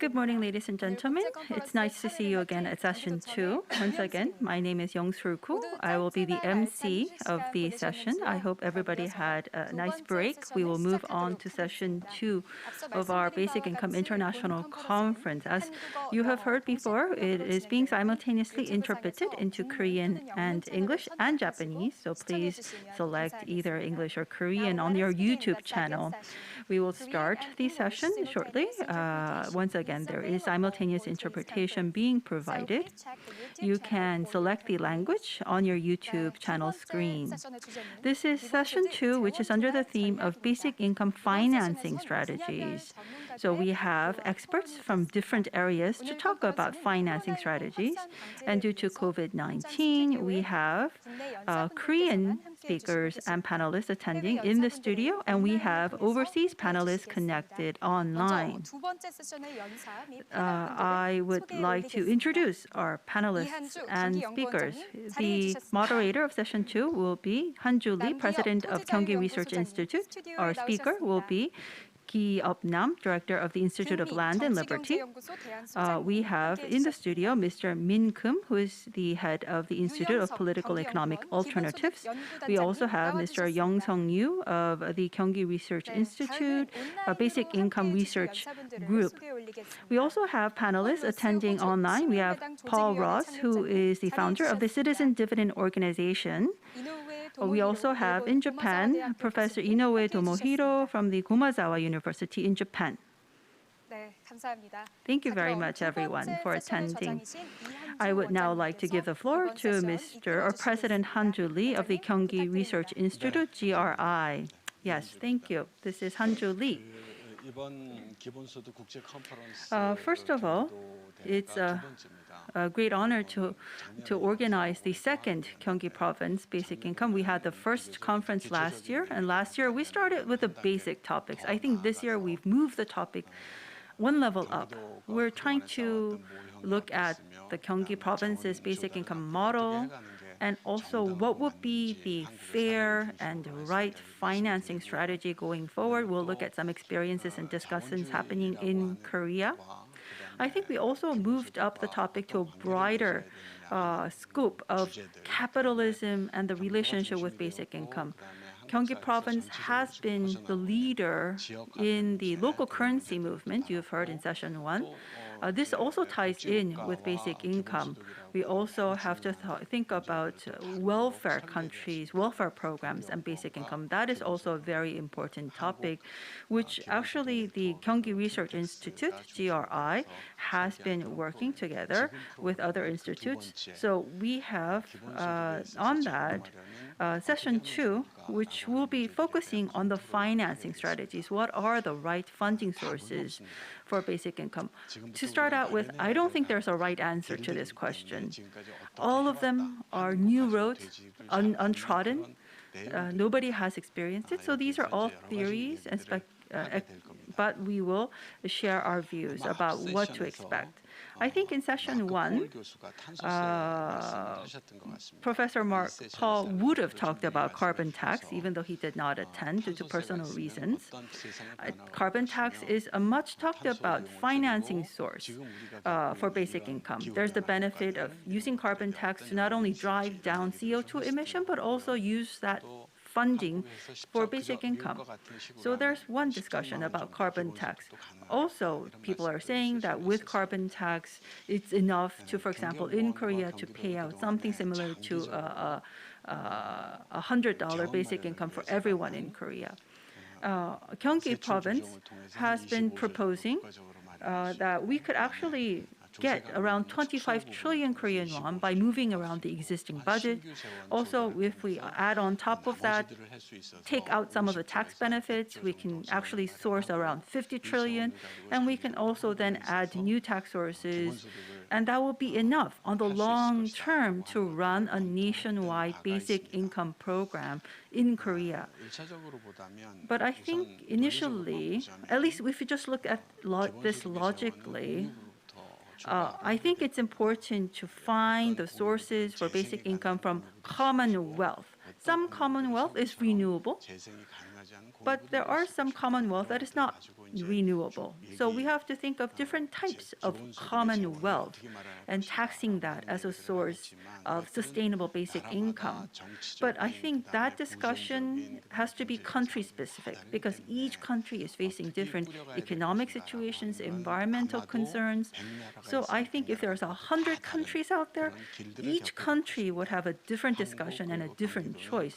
Good morning, ladies and gentlemen. It's nice to see you again at Session 2. Once again, my name is Young-Soo Koo. I will be the MC of the session. I hope everybody had a nice break. We will move on to Session 2 of our Basic Income International Conference. As you have heard before, it is being simultaneously interpreted into Korean and English and Japanese, so please select either English or Korean on your YouTube channel. We will start the session shortly. Once again, there is simultaneous interpretation being provided. You can select the language on your YouTube channel screen. This is Session 2, which is under the theme of Basic Income Financing Strategies. So we have experts from different areas to talk about financing strategies. And due to COVID-19, we have Korean speakers and panelists attending in the studio, and we have overseas panelists connected online. I would like to introduce our panelists and speakers. The moderator of Session 2 will be Han-Joo Lee, President of Gyeonggi Research Institute. Our speaker will be Gi-up-nam, Director of the Institute of Land and Liberty. We have in the studio Mr. Min Kim, who is the head of the Institute of Political Economic Alternatives. We also have Mr. Young Sung-yu of the Gyeonggi Research Institute, a Basic Income Research Group. We also have panelists attending online. We have Paul Ross, who is the founder of the Citizen Dividend Organization. We also have in Japan Professor Inoue Tomohiro from the Gomazawa University in Japan. Thank you very much, everyone, for attending. I would now like to give the floor to Mr. or President Han-Joo Lee of the Gyeonggi Research Institute, GRI. Yes, thank you. This is Han-Joo Lee. First of all, it's a great honor to organize the second Gyeonggi Province Basic Income. We had the first conference last year, and last year we started with the basic topics. I think this year we've moved the topic one level up. We're trying to look at the Gyeonggi Province's basic income model, and also what would be the fair and right financing strategy going forward. We'll look at some experiences and discussions happening in Korea. I think we also moved up the topic to a broader scope of capitalism and the relationship with basic income. Gyeonggi Province has been the leader in the local currency movement you've heard in Session 1. This also ties in with basic income. We also have to think about welfare countries, welfare programs, and basic income. That is also a very important topic, which actually the Gyeonggi Research Institute, GRI, has been working together with other institutes. So we have on that Session 2, which will be focusing on the financing strategies. What are the right funding sources for basic income? To start out with, I don't think there's a right answer to this question. All of them are new roads, untrodden. Nobody has experienced it. So these are all theories, but we will share our views about what to expect. I think in Session 1, Professor Mark Paul would have talked about carbon tax, even though he did not attend due to personal reasons. Carbon tax is a much talked about financing source for basic income. There's the benefit of using carbon tax to not only drive down CO2 emission, but also use that funding for basic income. So there's one discussion about carbon tax. Also, people are saying that with carbon tax, it's enough to, for example, in Korea, to pay out something similar to $100 basic income for everyone in Korea. Gyeonggi Province has been proposing that we could actually get around 25 trillion Korean won by moving around the existing budget. Also, if we add on top of that, take out some of the tax benefits, we can actually source around 50 trillion, and we can also then add new tax sources, and that will be enough on the long term to run a nationwide basic income program in Korea. But I think initially, at least if you just look at this logically, I think it's important to find the sources for basic income from commonwealth. Some commonwealth is renewable. But there are some commonwealth that is not renewable. So we have to think of different types of commonwealth and taxing that as a source of sustainable basic income. But I think that discussion has to be country specific because each country is facing different economic situations, environmental concerns. So I think if there's 100 countries out there, each country would have a different discussion and a different choice.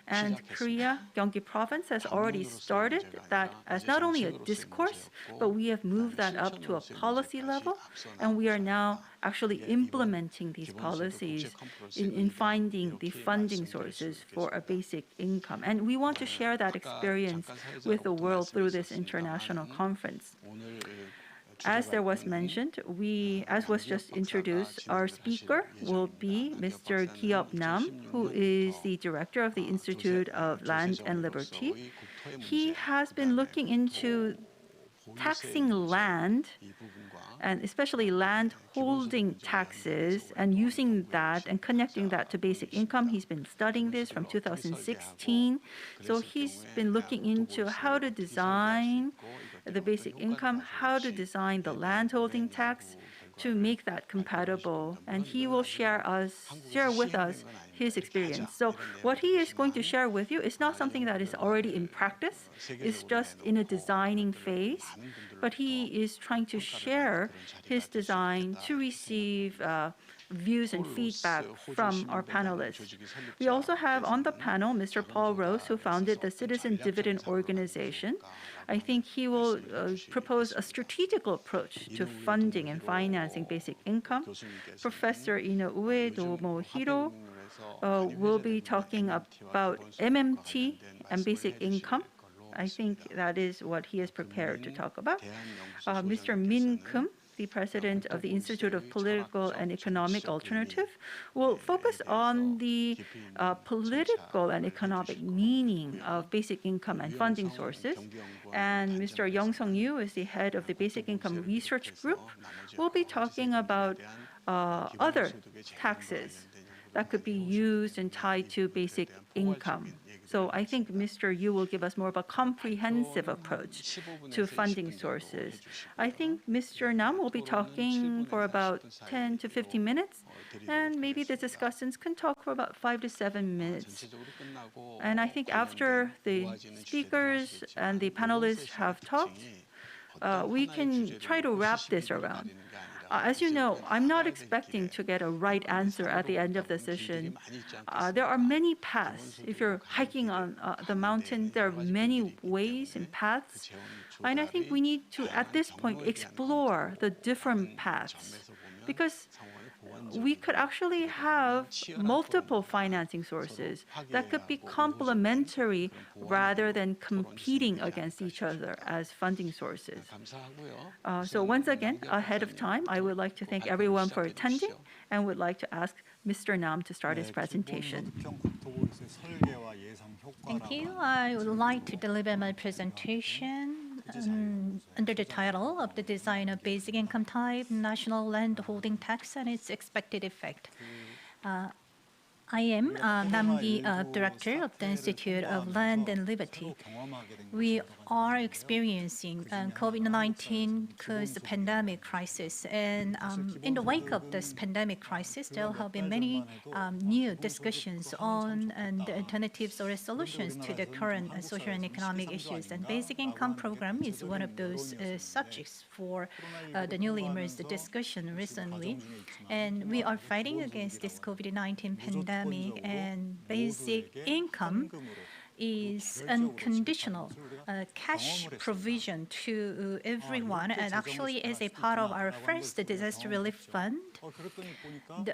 And Korea, Gyeonggi province has already started that as not only a discourse, but we have moved that up to a policy level, and we are now actually implementing these policies in finding the funding sources for a basic income. And we want to share that experience with the world through this international conference. As there was mentioned, as was just introduced, our speaker will be Mr. Gi-up Nam, who is the director of the Institute of Land and Liberty. He has been looking into taxing land, and especially land holding taxes, and using that and connecting that to basic income. He's been studying this from 2016. So he's been looking into how to design the basic income, how to design the land holding tax to make that compatible. And he will share with us his experience. So what he is going to share with you is not something that is already in practice. It's just in a designing phase. But he is trying to share his design to receive views and feedback from our panelists. We also have on the panel Mr. Paul Rose, who founded the Citizen Dividend Organization. I think he will propose a strategical approach to funding and financing basic income. Professor Inoue Tomohiro will be talking about MMT and basic income. I think that is what he is prepared to talk about. Mr. Min Kim, the president of the Institute of Political and Economic Alternative, will focus on the political and economic meaning of basic income and funding sources. And Mr. Young Sung-yu is the head of the Basic Income Research Group. Will be talking about other taxes that could be used and tied to basic income. So I think Mr. Yu will give us more of a comprehensive approach to funding sources. I think Mr. Nam will be talking for about 10 to 15 minutes, and maybe the discussants can talk for about 5 to 7 minutes. And I think after the speakers and the panelists have talked, we can try to wrap this around. As you know, I'm not expecting to get a right answer at the end of the session. There are many paths. If you're hiking on the mountain, there are many ways and paths. And I think we need to, at this point, explore the different paths, because we could actually have multiple financing sources that could be complementary rather than competing against each other as funding sources. So once again, ahead of time, I would like to thank everyone for attending and would like to ask Mr. Nam to start his presentation. Thank you. I would like to deliver my presentation under the title of the design of basic income type, national land holding tax and its expected effect. I am Nam-gi, director of the Institute of Land and Liberty. We are experiencing COVID-19 caused pandemic crisis, and in the wake of this pandemic crisis, there have been many new discussions on the alternatives or solutions to the current social and economic issues. And basic income program is one of those subjects for the newly emerged discussion recently. And we are fighting against this COVID-19 pandemic. And basic income is unconditional cash provision to everyone, and actually as a part of our first disaster relief fund,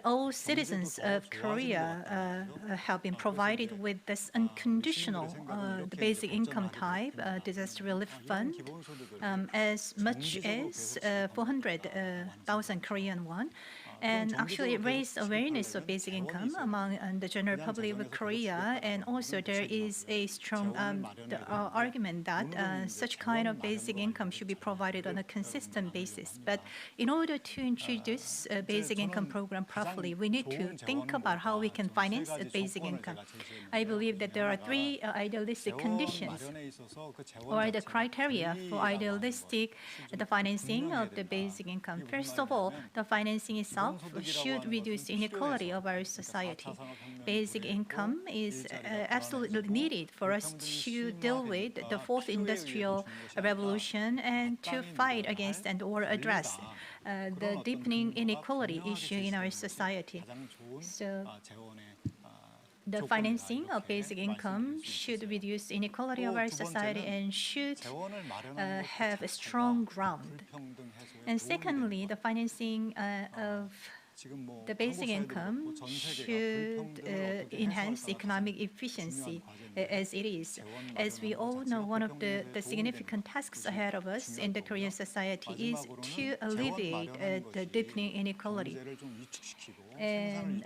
all citizens of Korea have been provided with this unconditional the basic income type disaster relief fund as much as 400,000 Korean won. And actually, it raised awareness of basic income among the general public of Korea. And also, there is a strong argument that such kind of basic income should be provided on a consistent basis. But in order to introduce a basic income program properly, we need to think about how we can finance a basic income. I believe that there are three idealistic conditions or the criteria for idealistic the financing of the basic income. First of all, the financing itself should reduce inequality of our society. Basic income is absolutely needed for us to deal with the fourth industrial revolution and to fight against and or address the deepening inequality issue in our society. So the financing of basic income should reduce inequality of our society and should have a strong ground. And secondly, the financing of the basic income should enhance economic efficiency as it is. As we all know, one of the significant tasks ahead of us in the Korean society is to alleviate the deepening inequality. And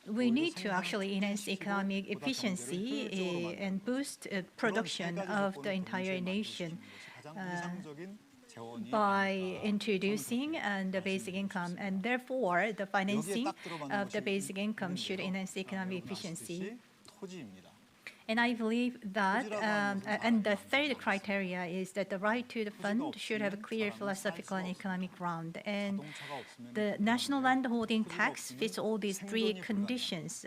we need to actually enhance economic efficiency and boost production of the entire nation by introducing the basic income, and therefore the financing of the basic income should enhance economic efficiency. And I believe that, and the third criteria is that the right to the fund should have a clear philosophical and economic ground. And the national land holding tax fits all these three conditions.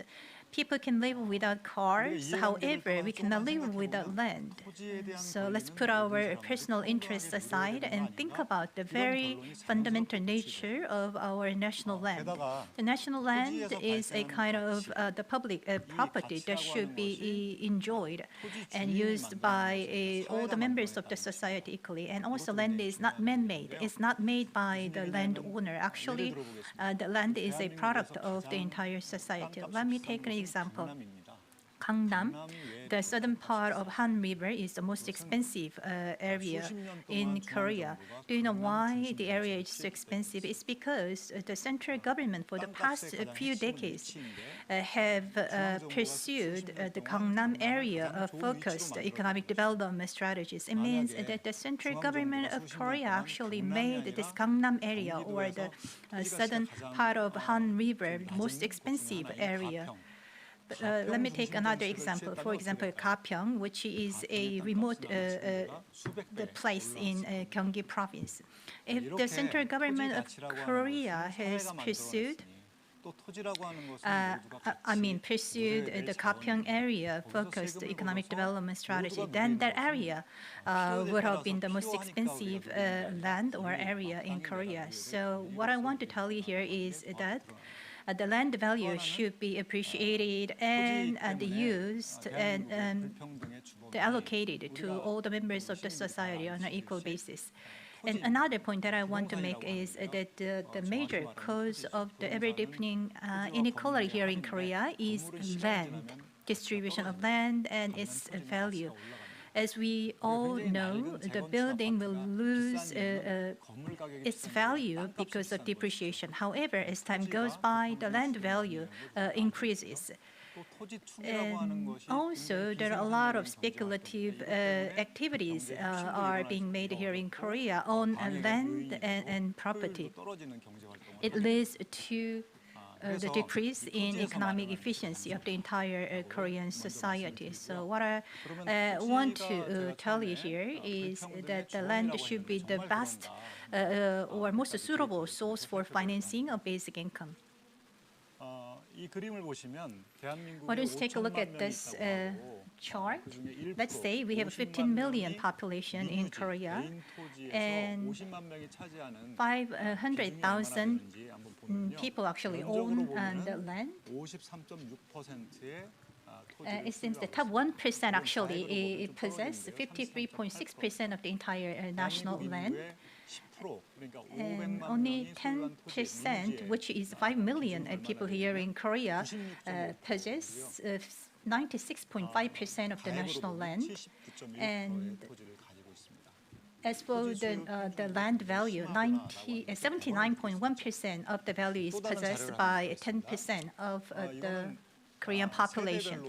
People can live without cars, however, we cannot live without land. So let's put our personal interests aside and think about the very fundamental nature of our national land. The national land is a kind of the public property that should be enjoyed and used by all the members of the society equally. And also land is not man-made. It's not made by the landowner. Actually, the land is a product of the entire society. Let me take an example. Gangnam, the southern part of Han River, is the most expensive area in Korea. Do you know why the area is so expensive? It's because the central government for the past few decades have pursued the Gangnam area of focused economic development strategies. It means that the central government of Korea actually made this Gangnam area, or the southern part of Han River, most expensive area. Let me take another example. For example, Gapyeong, which is a remote the place in Gyeonggi province. If the central government of Korea has pursued the Gapyeong area focused economic development strategy, then that area would have been the most expensive land or area in Korea. So what I want to tell you here is that the land value should be appreciated and used and allocated to all the members of the society on an equal basis. And another point that I want to make is that the major cause of the ever-deepening inequality here in Korea is land, distribution of land and its value. As we all know, the building will lose its value because of depreciation. However, as time goes by, the land value increases. And also, there are a lot of speculative activities are being made here in Korea on land and property. It leads to the decrease in economic efficiency of the entire Korean society. So what I want to tell you here is that the land should be the best or most suitable source for financing of basic income. Why don't you take a look at this chart? Let's say we have 15 million population in Korea, and 500,000 people actually own the land. It seems the top 1% actually possess 53.6% of the entire national land. And only 10%, which is 5 million people here in Korea, possess 96.5% of the national land. And As for the land value, 79.1% of the value is possessed by 10% of the Korean population.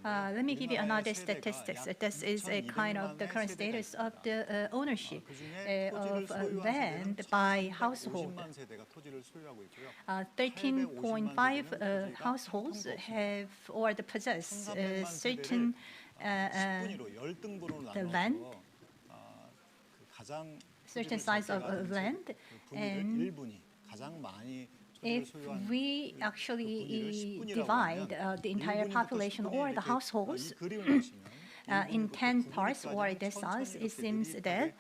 Let me give you another statistics. This is a kind of the current status of the ownership of land by household. 13.5 households have or possess certain the land, certain size of land, and if we actually divide the entire population or the households in 10 parts or deciles, it seems that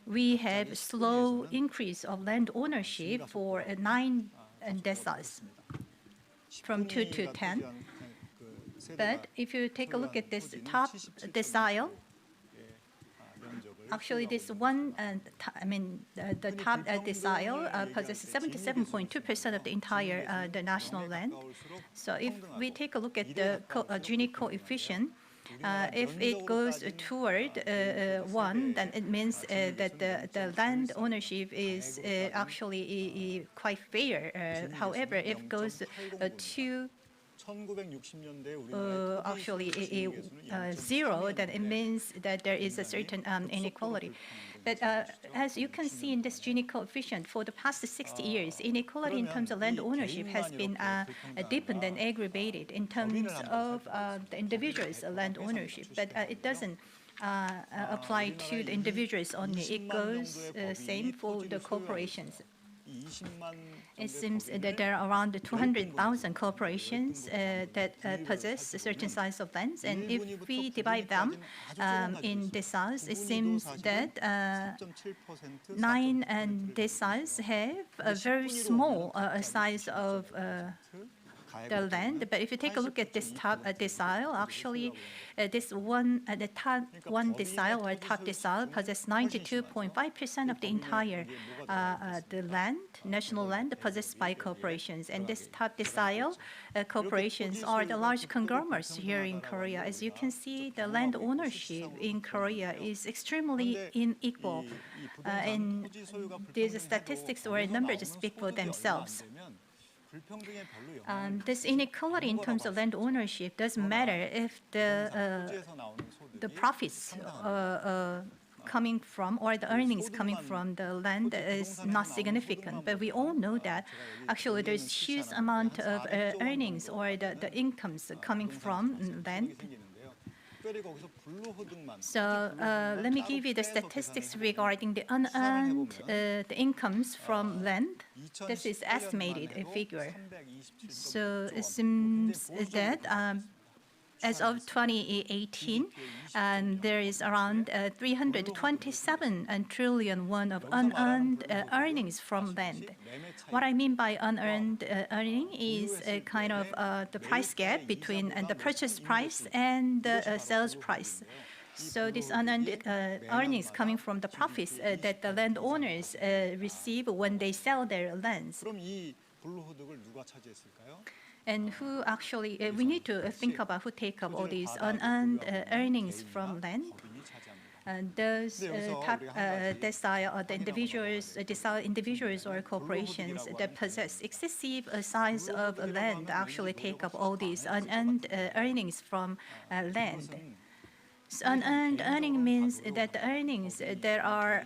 we have slow increase of land ownership for 9 deciles, from 2 to 10. But if you take a look at this top decile, actually, this one, the top decile possesses 77.2% of the entire the national land. So if we take a look at the Gini coefficient, if it goes toward 1, then it means that the land ownership is actually quite fair. However, if it goes to actually 0, then it means that there is a certain inequality. But as you can see in this Gini coefficient, for the past 60 years, inequality in terms of land ownership has been deepened and aggravated in terms of the individuals' land ownership. But it doesn't apply to the individuals only. It goes same for the corporations. It seems that there are around 200,000 corporations that possess a certain size of lands, and if we divide them in deciles, it seems that 9 deciles have a very small size of the land. But if you take a look at this top decile, actually, this one, the top one decile or top decile possess 92.5% of the entire the land, national land possessed by corporations. And this top decile corporations are the large conglomerates here in Korea. As you can see, the land ownership in Korea is extremely unequal, and these statistics or numbers speak for themselves. This inequality in terms of land ownership doesn't matter if the profits coming from or the earnings coming from the land is not significant. But we all know that actually there's huge amount of earnings or the incomes coming from land. So let me give you the statistics regarding the unearned the incomes from land. This is estimated figure. So it seems that as of 2018, there is around 327 trillion won of unearned earnings from land. What I mean by unearned earning is a kind of the price gap between the purchase price and the sales price. So this unearned earnings coming from the profits that the landowners receive when they sell their lands. And who actually, we need to think about who take up all these unearned earnings from land. Those top decile or the individuals or corporations that possess excessive size of land actually take up all these unearned earnings from land. So unearned earning means that the earnings that are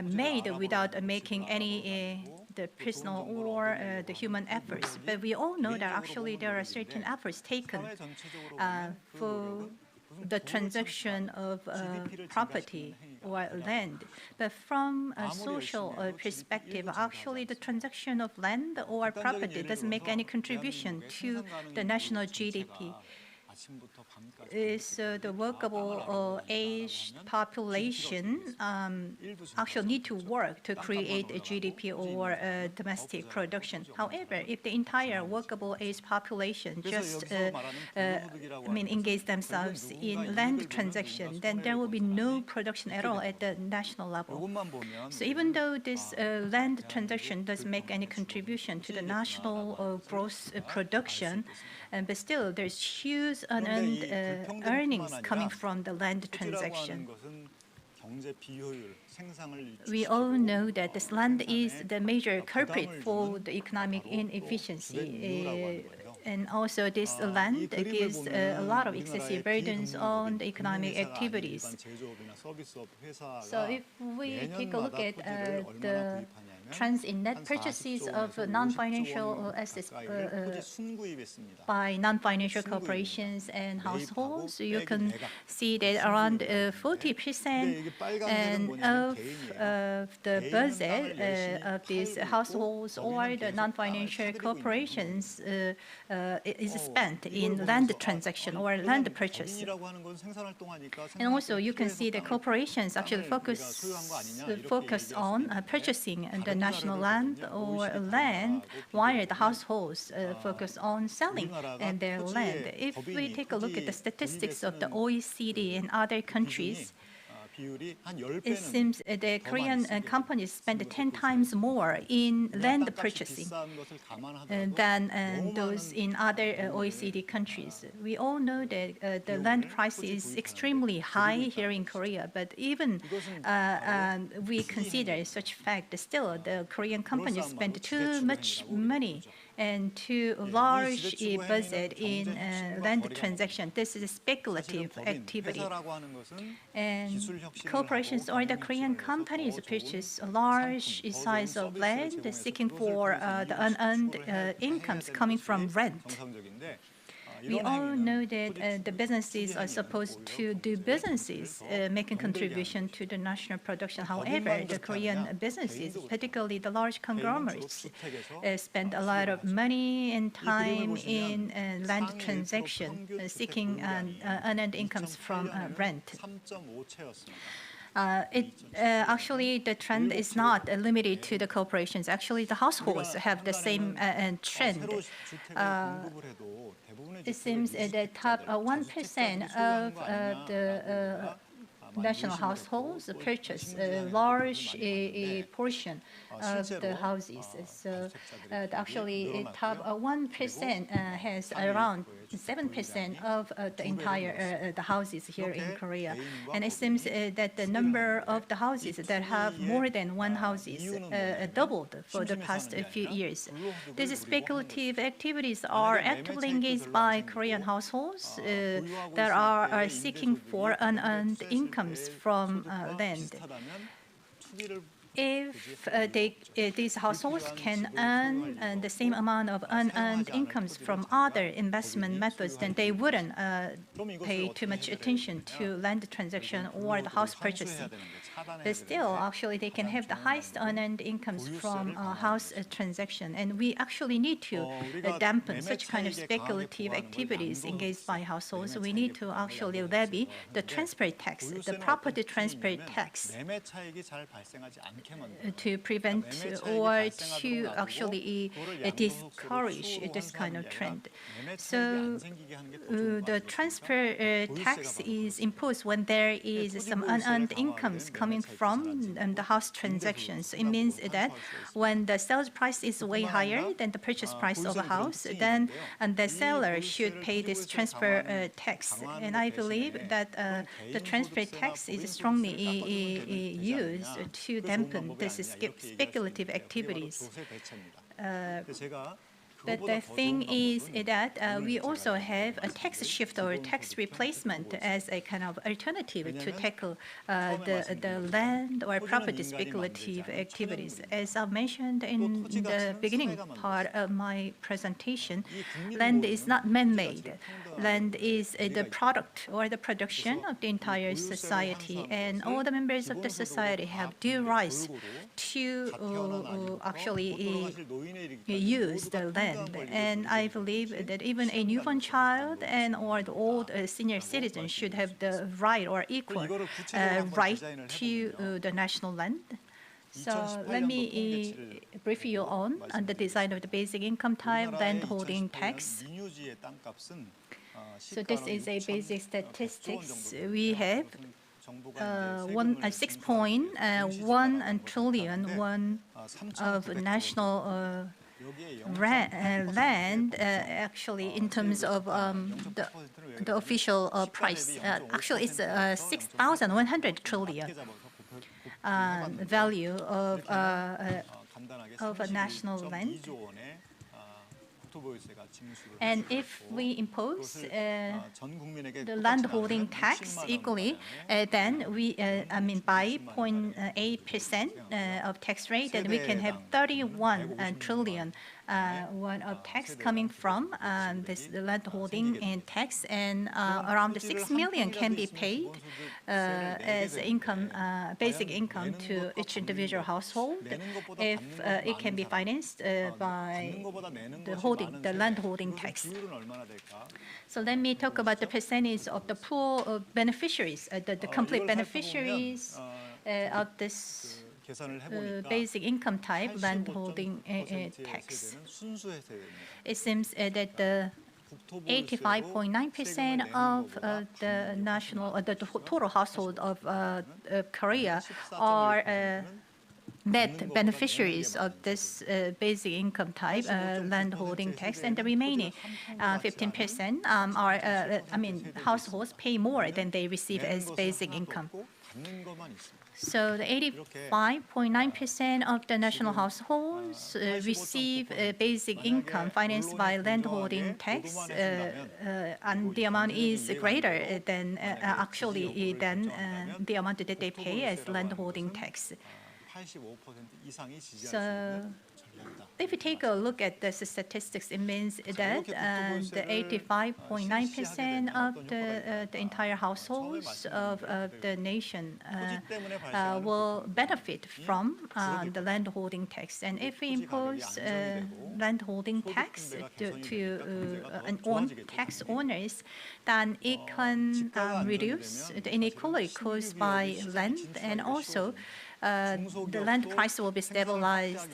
made without making any the personal or the human efforts. But we all know that actually there are certain efforts taken for the transaction of property or land. But from a social perspective, actually the transaction of land or property doesn't make any contribution to the national GDP. So the workable age population actually need to work to create a GDP or domestic production. However, if the entire workable age population just engage themselves in land transaction, then there will be no production at all at the national level. So even though this land transaction doesn't make any contribution to the national gross production, but still there's huge gross unearned earnings coming from the land transaction. We all know that this land is the major culprit for the economic inefficiency. And also this land gives a lot of excessive burdens on the economic activities. So if we take a look at the trends in net purchases of non-financial assets by non-financial corporations and households, you can see that around 40% of the budget of these households or the non-financial corporations is spent in land transaction or land purchase. And also you can see the corporations actually focus on purchasing the national land or land, while the households focus on selling their land. If we take a look at the statistics of the OECD and other countries, it seems the Korean companies spend 10 times more in land purchasing than those in other OECD countries. We all know that the land price is extremely high here in Korea, but even we consider such fact, still the Korean companies spend too much money and too large a budget in land transaction. This is a speculative activity. And corporations or the Korean companies purchase a large size of land seeking for the unearned incomes coming from rent. We all know that the businesses are supposed to do businesses, making contribution to the national production. However, the Korean businesses, particularly the large conglomerates, spend a lot of money and time in land transaction, seeking unearned incomes from rent. Actually, the trend is not limited to the corporations. Actually, the households have the same trend. It seems that top 1% of the national households purchase a large portion of the houses. So actually, top 1% has around 7% of the entire the houses here in Korea. And it seems that the number of the houses that have more than one house is doubled for the past few years. These speculative activities are actively engaged by Korean households that are seeking for unearned incomes from land. If these households can earn the same amount of unearned incomes from other investment methods, then they wouldn't pay too much attention to land transaction or the house purchasing. But still, actually, they can have the highest unearned incomes from house transaction. And we actually need to dampen such kind of speculative activities engaged by households. We need to actually levy the transfer tax, the property transfer tax, to prevent or to actually discourage this kind of trend. So the transfer tax is imposed when there is some unearned incomes coming from the house transactions. It means that when the sales price is way higher than the purchase price of a house, then the seller should pay this transfer tax. And I believe that the transfer tax is strongly used to dampen this speculative activities. But the thing is that we also have a tax shift or tax replacement as a kind of alternative to tackle the land or property speculative activities. As I mentioned in the beginning part of my presentation, land is not man-made. Land is the product or the production of the entire society, and all the members of the society have due rights to actually use the land. And I believe that even a newborn child and or the old senior citizen should have the right or equal right to the national land. So let me brief you on the design of the basic income type land holding tax. So this is a basic statistics. We have 6.1 trillion won of national land, actually, in terms of the official price, actually it's 6,100 trillion value of a national land. And if we impose the land holding tax equally, then we, by 0.8% of tax rate, then we can have 31 trillion won of tax coming from this land holding and tax, and around 6 million can be paid as income, basic income to each individual household if it can be financed by the land holding tax. So let me talk about the percentage of the pool beneficiaries, the complete beneficiaries of this basic income type land holding tax. It seems that the 85.9% of the total household of Korea are net beneficiaries of this basic income type land holding tax, and the remaining 15% are, households pay more than they receive as basic income. So the 85.9% of the national households receive basic income financed by land holding tax, and the amount is greater than the amount that they pay as land holding tax. So if you take a look at the statistics, it means that the 85.9% of the entire households of the nation will benefit from the land holding tax. And if we impose land holding tax on tax owners, then it can reduce the inequality caused by land, and also the land price will be stabilized.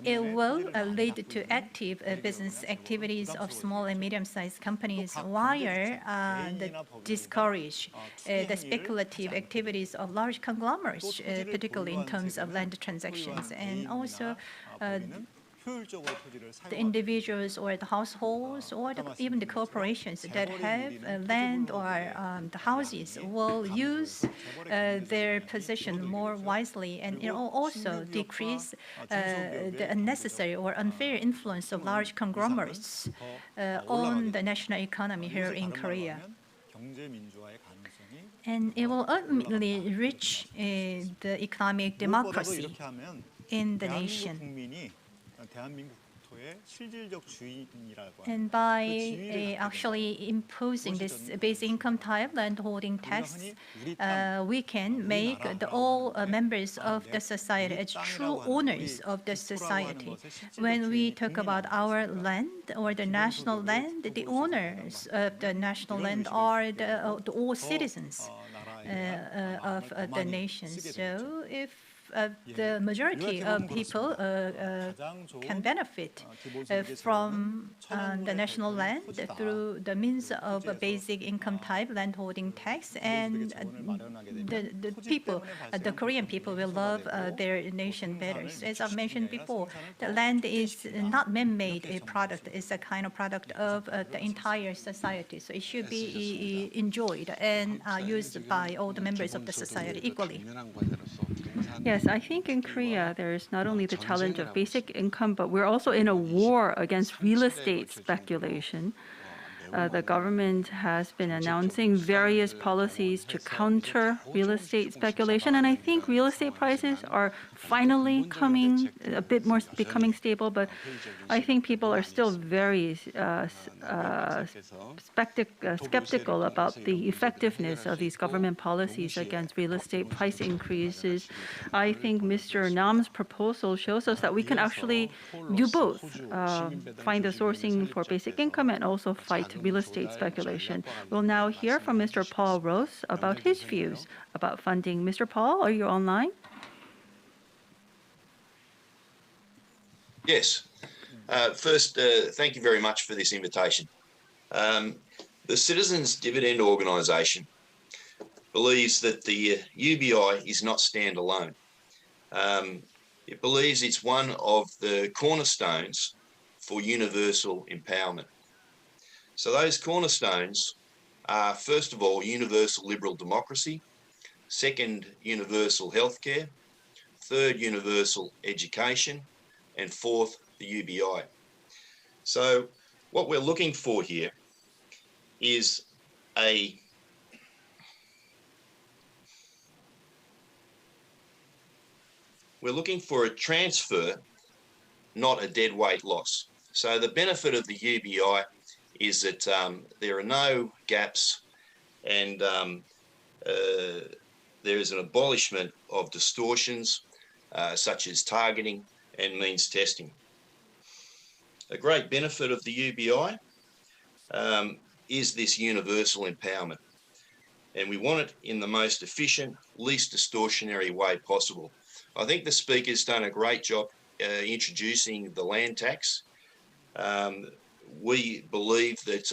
It will lead to active business activities of small and medium-sized companies, while discourage the speculative activities of large conglomerates, particularly in terms of land transactions. And also, the individuals or the households or even the corporations that have land or the houses will use their position more wisely, and it will also decrease the unnecessary or unfair influence of large conglomerates on the national economy here in Korea. And it will ultimately reach the economic democracy in the nation. And by actually imposing this basic income type land holding tax, we can make all members of the society as true owners of the society. When we talk about our land or the national land, the owners of the national land are all citizens of the nation. So if the majority of people can benefit from the national land through the means of a basic income type land holding tax, and the people, the Korean people, will love their nation better. As I've mentioned before, the land is not man-made a product; it's a kind of product of the entire society. So it should be enjoyed and used by all the members of the society equally. Yes, I think in Korea there is not only the challenge of basic income, but we're also in a war against real estate speculation. The government has been announcing various policies to counter real estate speculation, and I think real estate prices are finally coming a bit more, becoming stable, but I think people are still very skeptical about the effectiveness of these government policies against real estate price increases. I think Mr. Nam's proposal shows us that we can actually do both, find the sourcing for basic income and also fight real estate speculation. We'll now hear from Mr. Paul Rose about his views about funding. Mr. Paul, are you online? Yes. First, thank you very much for this invitation. The Citizens Dividend Organisation believes that the UBI is not standalone. It believes it's one of the cornerstones for universal empowerment. So those cornerstones are, first of all, universal liberal democracy, second, universal healthcare, third, universal education, and fourth, the UBI. So what we're looking for here is we're looking for a transfer, not a dead weight loss. So the benefit of the UBI is that there are no gaps, and there is an abolishment of distortions such as targeting and means testing. A great benefit of the UBI is this universal empowerment, and we want it in the most efficient, least distortionary way possible. I think the speaker's done a great job introducing the land tax. We believe that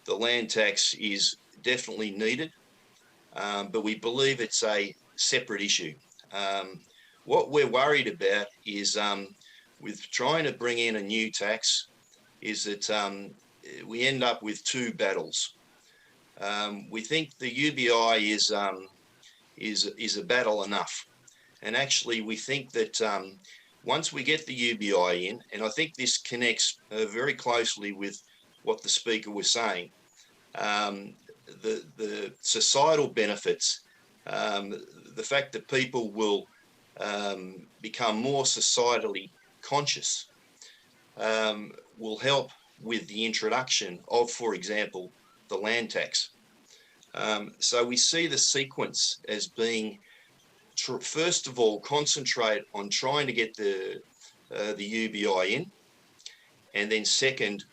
the land tax is definitely needed, but we believe it's a separate issue. What we're worried about is with trying to bring in a new tax is that we end up with two battles. We think the UBI is a battle enough. And actually, we think that once we get the UBI in, and I think this connects very closely with what the speaker was saying, the societal benefits, the fact that people will become more societally conscious, will help with the introduction of, for example, the land tax. So we see the sequence as being, first of all, concentrate on trying to get the UBI in, and then second,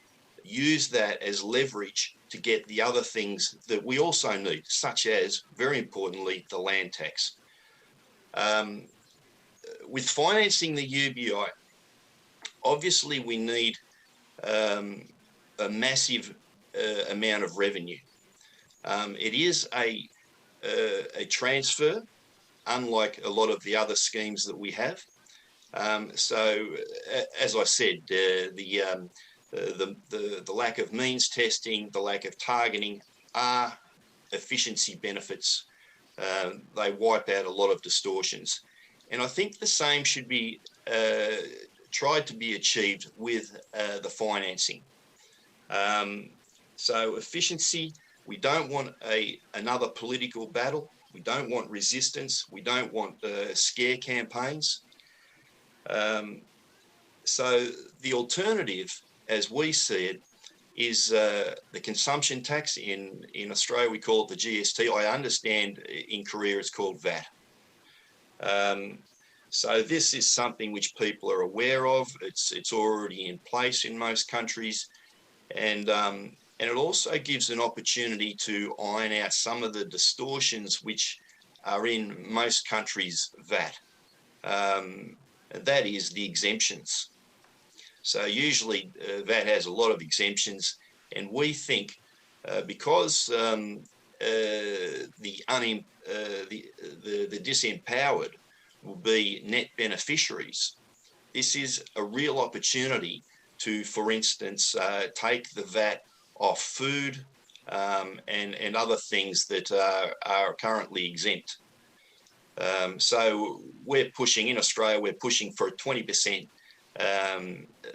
use that as leverage to get the other things that we also need, such as, very importantly, the land tax. With financing the UBI, obviously we need a massive amount of revenue. It is a transfer, unlike a lot of the other schemes that we have. So, as I said, the lack of means testing, the lack of targeting are efficiency benefits. They wipe out a lot of distortions. And I think the same should be tried to be achieved with the financing. So efficiency, we don't want another political battle. We don't want resistance. We don't want scare campaigns. So the alternative, as we see it, is the consumption tax. In Australia, we call it the GST. I understand in Korea it's called VAT. So this is something which people are aware of. It's already in place in most countries, and it also gives an opportunity to iron out some of the distortions which are in most countries' VAT. That is the exemptions. So usually VAT has a lot of exemptions, and we think because the disempowered will be net beneficiaries, this is a real opportunity to, for instance, take the VAT off food and other things that are currently exempt. So we're pushing, in Australia, we're pushing for a 20%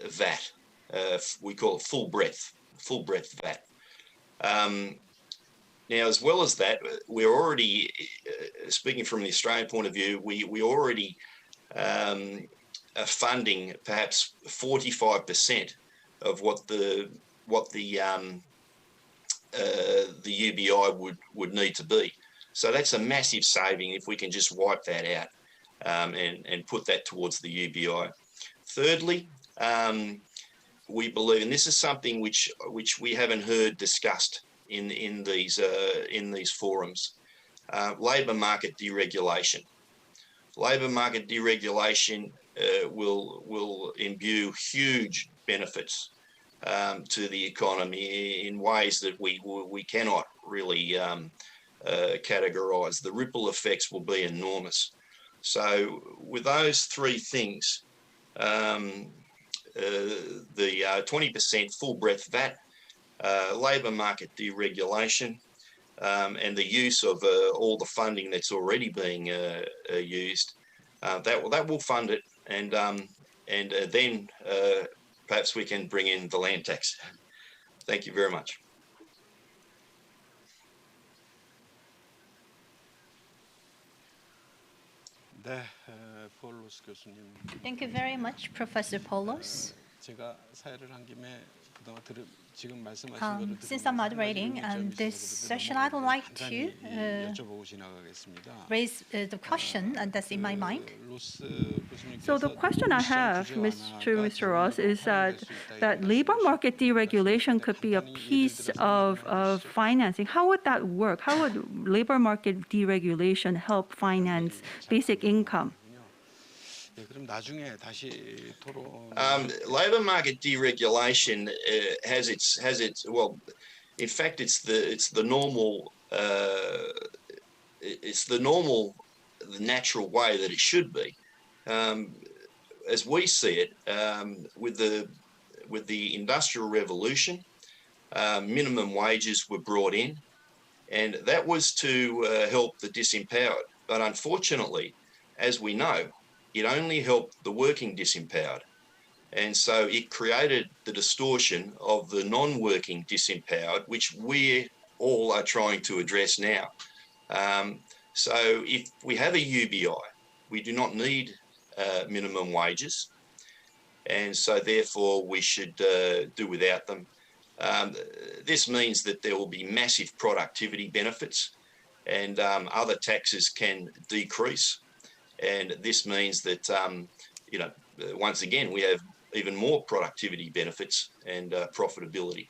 VAT. We call it full breadth VAT. Now, as well as that, we're already, speaking from the Australian point of view, we already are funding perhaps 45% of what the UBI would need to be. So that's a massive saving if we can just wipe that out and put that towards the UBI. Thirdly, we believe, and this is something which we haven't heard discussed in these forums, labour market deregulation. Labour market deregulation will imbue huge benefits to the economy in ways that we cannot really categorise. The ripple effects will be enormous. So with those three things, the 20% full breadth VAT, labour market deregulation, and the use of all the funding that's already being used, that will fund it, and then perhaps we can bring in the land tax. Thank you very much. 네, 폴로스 교수님. Thank you very much, Professor Paulos. 제가 사회를 한 김에 그동안 지금 말씀하신 거를 Since I'm moderating this session, I'd like to 여쭤보고 지나가겠습니다. raise the question that's in my mind. So the question I have, Mr. Ross, is that labor market deregulation could be a piece of financing. How would that work? How would labor market deregulation help finance basic income? 그럼 나중에 다시 토론. Labour market deregulation has its well, in fact, it's the normal the natural way that it should be. As we see it, with the Industrial Revolution, minimum wages were brought in, and that was to help the disempowered. But unfortunately, as we know, it only helped the working disempowered. And so it created the distortion of the non-working disempowered, which we all are trying to address now. So if we have a UBI, we do not need minimum wages. And so therefore we should do without them. This means that there will be massive productivity benefits, and other taxes can decrease. And this means that, once again, we have even more productivity benefits and profitability.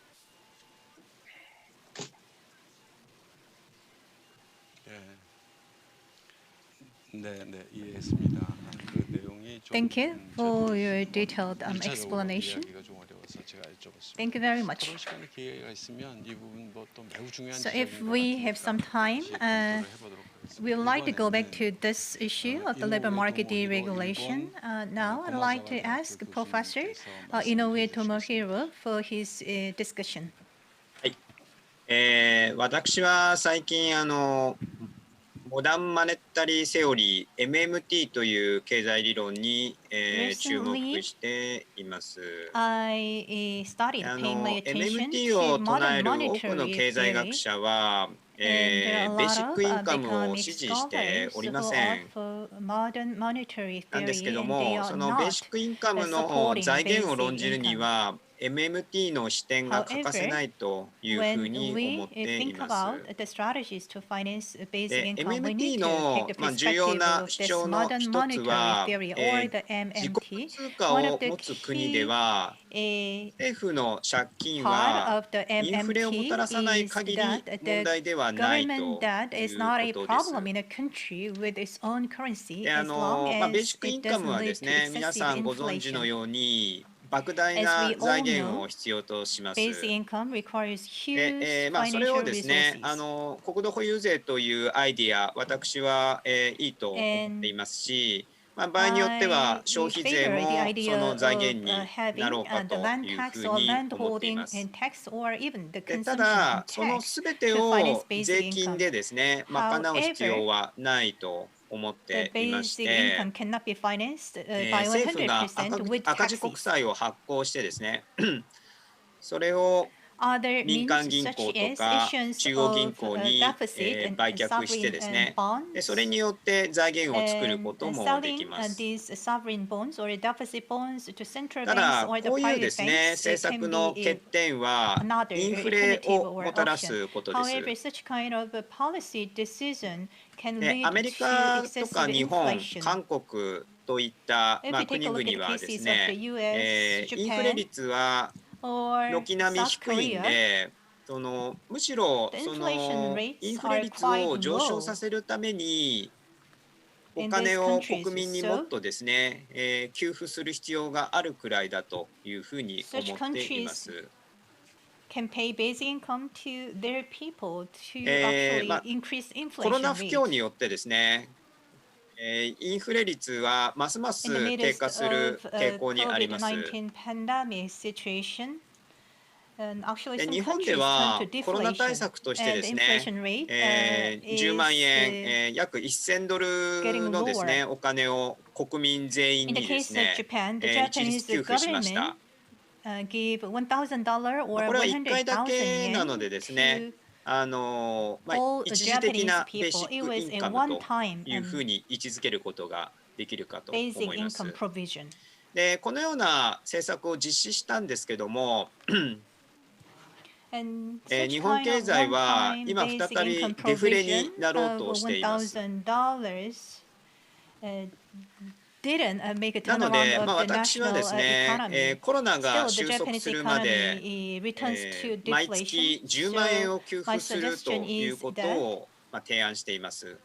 네, 이해했습니다. 그 내용이 좀 Thank you for your detailed explanation. 이해하기가 좀 어려워서 제가 여쭤봤습니다. Thank you very much. 토론 시간에 기회가 있으면 이 부분 또 매우 중요한 So if 지점인 것 we have 같으니까 some time, 다시 해보도록 하겠습니다. we would like to go back 이번에는 to this issue of the labor market deregulation. Now, I'd like to ask Professor Inoue Tomohiro for his discussion. 私は最近モダンマネタリーセオリー MMT という経済理論に、注目しています。I started paying my attention MMT to を唱 modern える多くの monetary 経済 theory. 学者は、ベーシックインカムを支持しておりません。なんですけども、そのベーシックインカムの財源を論じるには、MMT の視点が欠かせないというふうに思っています。で、MMT の重要な主張の一つは、自国通貨を持つ国では、政府の借金はインフレをもたらさない限り問題ではないということです。で、ベーシックインカムはですね、皆さんご存知のように、莫大な財源を必要とします。で、それをですね、国土保有税というアイディア、私はいいと思っていますし、場合によっては消費税もその財源になろうかというふうに思っています。で、ただ、そのすべてを税金でですね、賄う必要はないと思っていまして、政府が赤字国債を発行してですね、それを民間銀行とか中央銀行に売却してですね、それによって財源を作ることもできます。ただ、こういうですね、政策の欠点はインフレをもたらすことです。で、アメリカとか日本、韓国といった国々はですね、インフレ率は軒並み低いんで、むしろインフレ率を上昇させるためにお金を国民にもっとですね、給付する必要があるくらいだというふうに思っています。コロナ不況によってですね、インフレ率はますます In the 低 midst 下する of 傾向にあります。 COVID-19 pandemic situation, and actually で some 日本で countries turned は to コロナ対 deflation, 策としてで and す the ね、 inflation rate 10万 is 円、約1000ドルのですね、お金を国民全員 in the にです case of ね、 Japan, the 一律 Japanese 給付しました government。 gave $1,000 or これは1回だけなの100,000でです yen ね、 to まあ、 all 一時的 Japanese なベー people. シ It ック was イン a カムと one-time いうふうに位置づけることができるかと basic 思います。 income provision. でこのような政策を実施したんですけども、 And 日 such 本 kind 経 of 済は one-time 今再 basic び income デフレ provision になろう of としています。 $1,000 didn't make a なので、 turnaround まあ、 of the 私はで national すね、 economy. コロナ Still, が the 収束 Japanese するまで、 economy returns to 毎 deflation. 月10万円 So を給 my 付すると suggestion いう is こと that を、まあ、提案しています。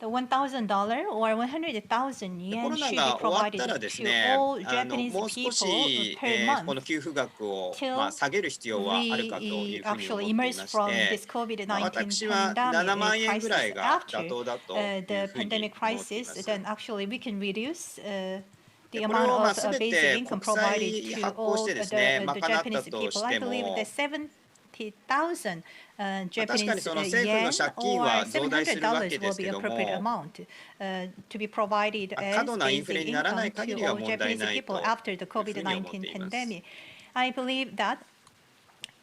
the $1,000 or 100,000でコ yen ロナ should be が終わった provided らです to ね、 all も Japanese う少 people し、 per この month 給付額を、まあ、 till 下げる必要はあるかとい we うふうに思っ actually ていま emerge し from て、 this まあ、 COVID-19 私は7万 pandemic 円ぐらい crisis が after 妥当だとい the うふうに pandemic 思っていま crisis, す。 then actually we can reduce the これ amount をまあ of 全 basic て income 国 provided 債 to 発行し all てですね、 the 賄った Japanese と people. し I て believe も、 that 70,000確かに Japanese その政府の yen 借金 or は増大するわけ $700で will す be けど appropriate も、 amount to be provided 過 as 度なインフレ basic にならない income 限 to りは all 問題 Japanese ない people と after the いうふうに思って COVID-19 います。 pandemic. I believe that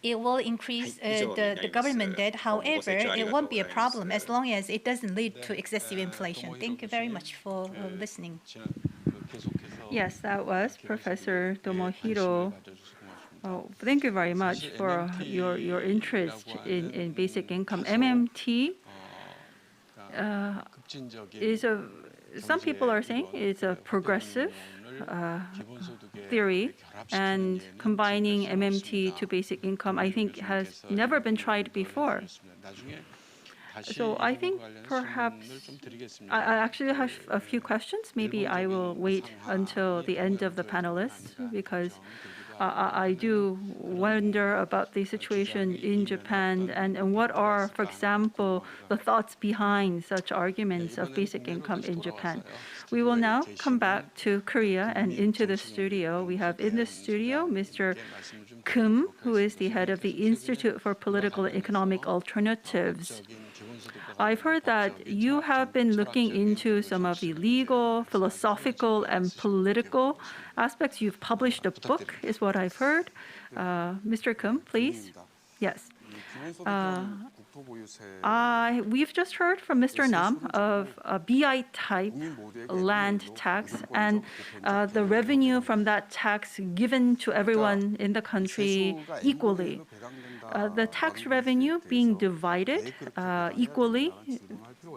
it will increase 以上になります。 the government debt. どうもご However, 清聴あり it がとう won't ご be ざ a います。 problem as long as it doesn't lead to excessive inflation. Thank you very much for listening. Yes, that was Professor Tomohiro. Oh, thank you very much for your interest in basic income. MMT is some people are saying it's a progressive theory, and combining MMT to basic income, I think, has never been tried before. So I think perhaps I actually have a few questions. Maybe I will wait until the end of the panelists, because I do wonder about the situation in Japan and what are, for example, the thoughts behind such arguments of basic income in Japan. We will now come back to Korea and into the studio. We have in the studio Mr. Kim, who is the head of the Institute for Political and Economic Alternatives. I've heard that you have been looking into some of the legal, philosophical, and political aspects. You've published a book, is what I've heard. Mr. Kim, please. Yes. We've just heard from Mr. Nam of a BI-type land tax and the revenue from that tax given to everyone in the country equally. The tax revenue being divided equally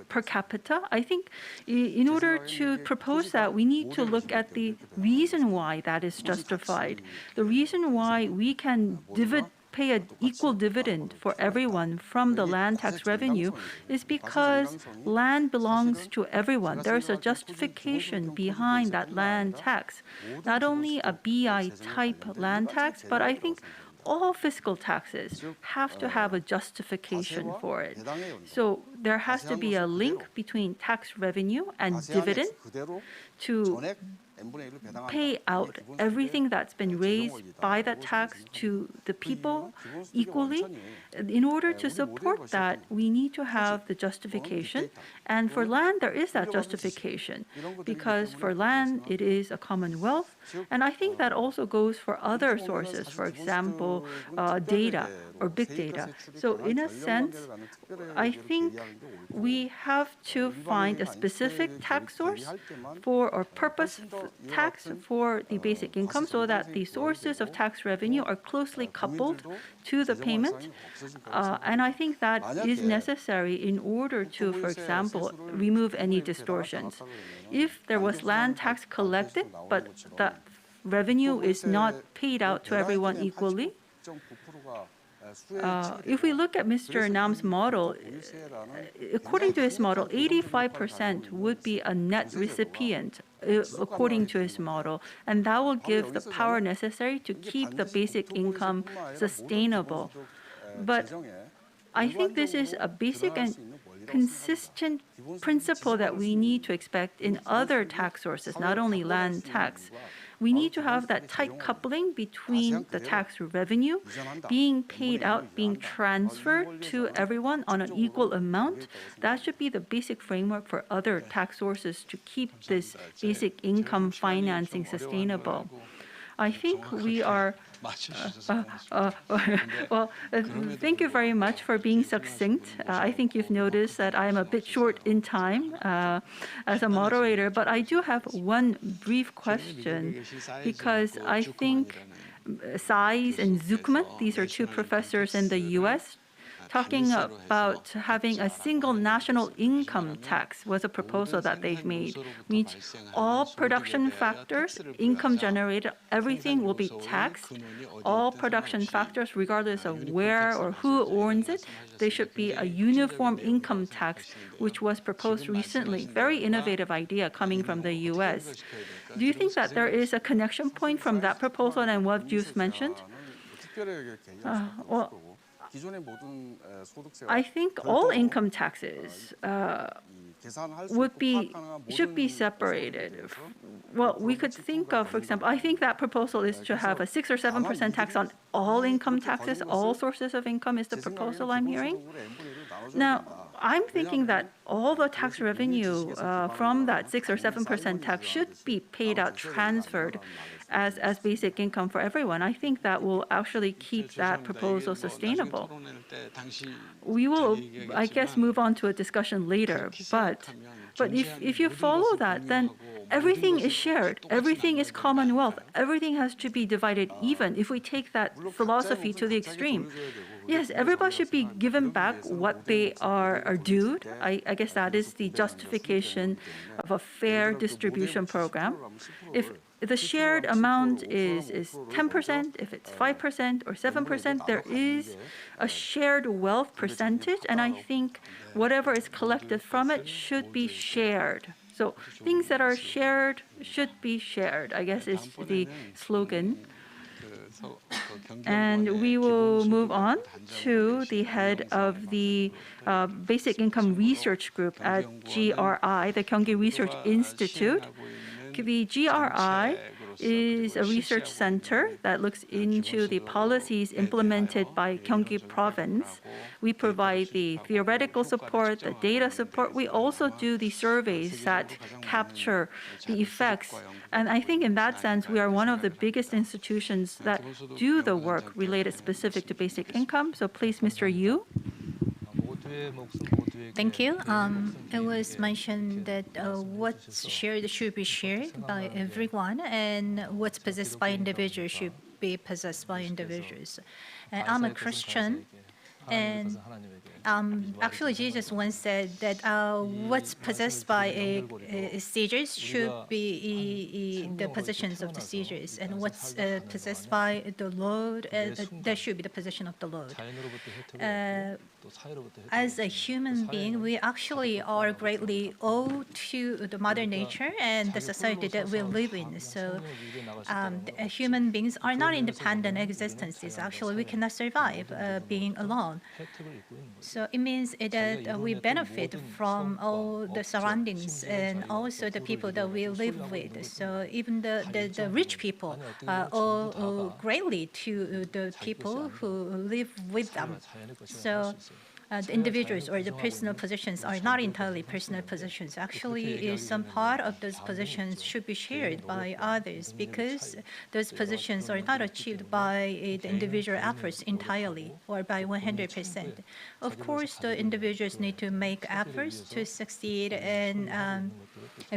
per capita. I think in order to propose that, we need to look at the reason why that is justified. The reason why we can pay an equal dividend for everyone from the land tax revenue is because land belongs to everyone. There's a justification behind that land tax. Not only a BI-type land tax, but I think all fiscal taxes have to have a justification for it. So there has to be a link between tax revenue and dividend to pay out everything that's been raised by that tax to the people equally. In order to support that, we need to have the justification. And for land, there is that justification, because for land, it is a commonwealth. And I think that also goes for other sources, for example, data or big data. So in a sense, I think we have to find a specific tax source for or purpose tax for the basic income, so that the sources of tax revenue are closely coupled to the payment. And I think that is necessary in order to, for example, remove any distortions. If there was land tax collected, but that revenue is not paid out to everyone equally, if we look at Mr. Nam's model, according to his model, 85% would be a net recipient, according to his model, and that will give the power necessary to keep the basic income sustainable. But I think this is a basic and consistent principle that we need to expect in other tax sources, not only land tax. We need to have that tight coupling between the tax revenue being paid out, being transferred to everyone on an equal amount. That should be the basic framework for other tax sources to keep this basic income financing sustainable. I think we are. Well, thank you very much for being succinct. I think you've noticed that I am a bit short in time as a moderator, but I do have one brief question because I think Sais and Zuckman, these are two professors in the US, talking about having a single national income tax was a proposal that they've made, which all production factors, income generated, everything will be taxed. All production factors, regardless of where or who owns it, they should be a uniform income tax, which was proposed recently. Very innovative idea coming from the US. Do you think that there is a connection point from that proposal and what you've mentioned? Well, I think all income taxes should be separated. Well, we could think of, for example, I think that proposal is to have a 6 or 7% tax on all income taxes, all sources of income is the proposal I'm hearing. Now, I'm thinking that all the tax revenue from that 6 or 7% tax should be paid out, transferred as basic income for everyone. I think that will actually keep that proposal sustainable. We will, I guess, move on to a discussion later, but if you follow that, then everything is shared, everything is commonwealth, everything has to be divided even. If we take that philosophy to the extreme, yes, everybody should be given back what they are due. I guess that is the justification of a fair distribution program. If the shared amount is 10%, if it's 5% or 7%, there is a shared wealth percentage, and I think whatever is collected from it should be shared. So things that are shared should be shared, I guess is the slogan. And we will move on to the head of the Basic Income Research Group at GRI, the Gyeonggi Research Institute. The GRI is a research center that looks into the policies implemented by Gyeonggi Province. We provide the theoretical support, the data support. We also do the surveys that capture the effects. And I think in that sense, we are one of the biggest institutions that do the work related specific to basic income. So please, Mr. Yu. Thank you. It was mentioned that what's shared should be shared by everyone, and what's possessed by individuals should be possessed by individuals. I'm a Christian, and actually Jesus once said that what's possessed by Caesars should be the possessions of the Caesars, and what's possessed by the Lord, that should be the possession of the Lord. As a human being, we actually are greatly owed to the mother nature and the society that we live in. So human beings are not independent existences. Actually, we cannot survive being alone. So it means that we benefit from all the surroundings and also the people that we live with. So even the rich people owe greatly to the people who live with them. So the individuals or the personal positions are not entirely personal positions. Actually, some part of those positions should be shared by others because those positions are not achieved by the individual efforts entirely or by 100%. Of course, the individuals need to make efforts to succeed and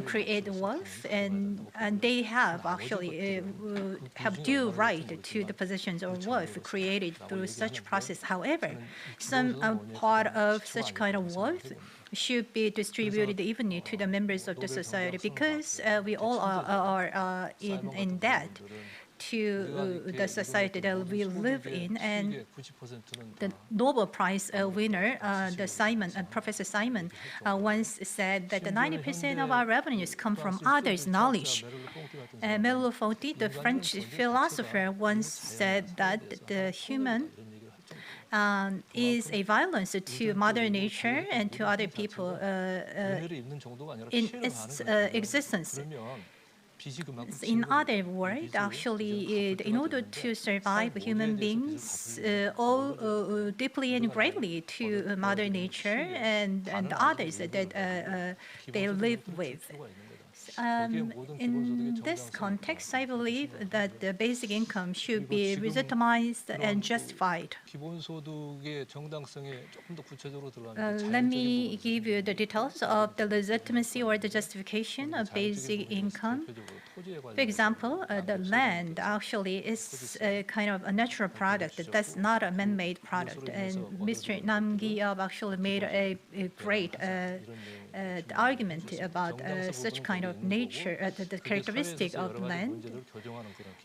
create wealth, and they have actually have due right to the positions or wealth created through such process. However, some part of such kind of wealth should be distributed evenly to the members of the society because we all are in debt to the society that we live in. And the Nobel Prize winner, Professor Simon, once said that the 90% of our revenues come from others' knowledge. Merleau-Ponty, the French philosopher, once said that the human is a violence to Mother Nature and to other people in its existence. In other words, actually, in order to survive, human beings owe deeply and greatly to Mother Nature and others that they live with. In this context, I believe that the basic income should be legitimized and justified. Let me give you the details of the legitimacy or the justification of basic income. For example, the land actually is a kind of a natural product. That's not a man-made product. And Mr. Nam-gi actually made a great argument about such kind of nature, the characteristic of land.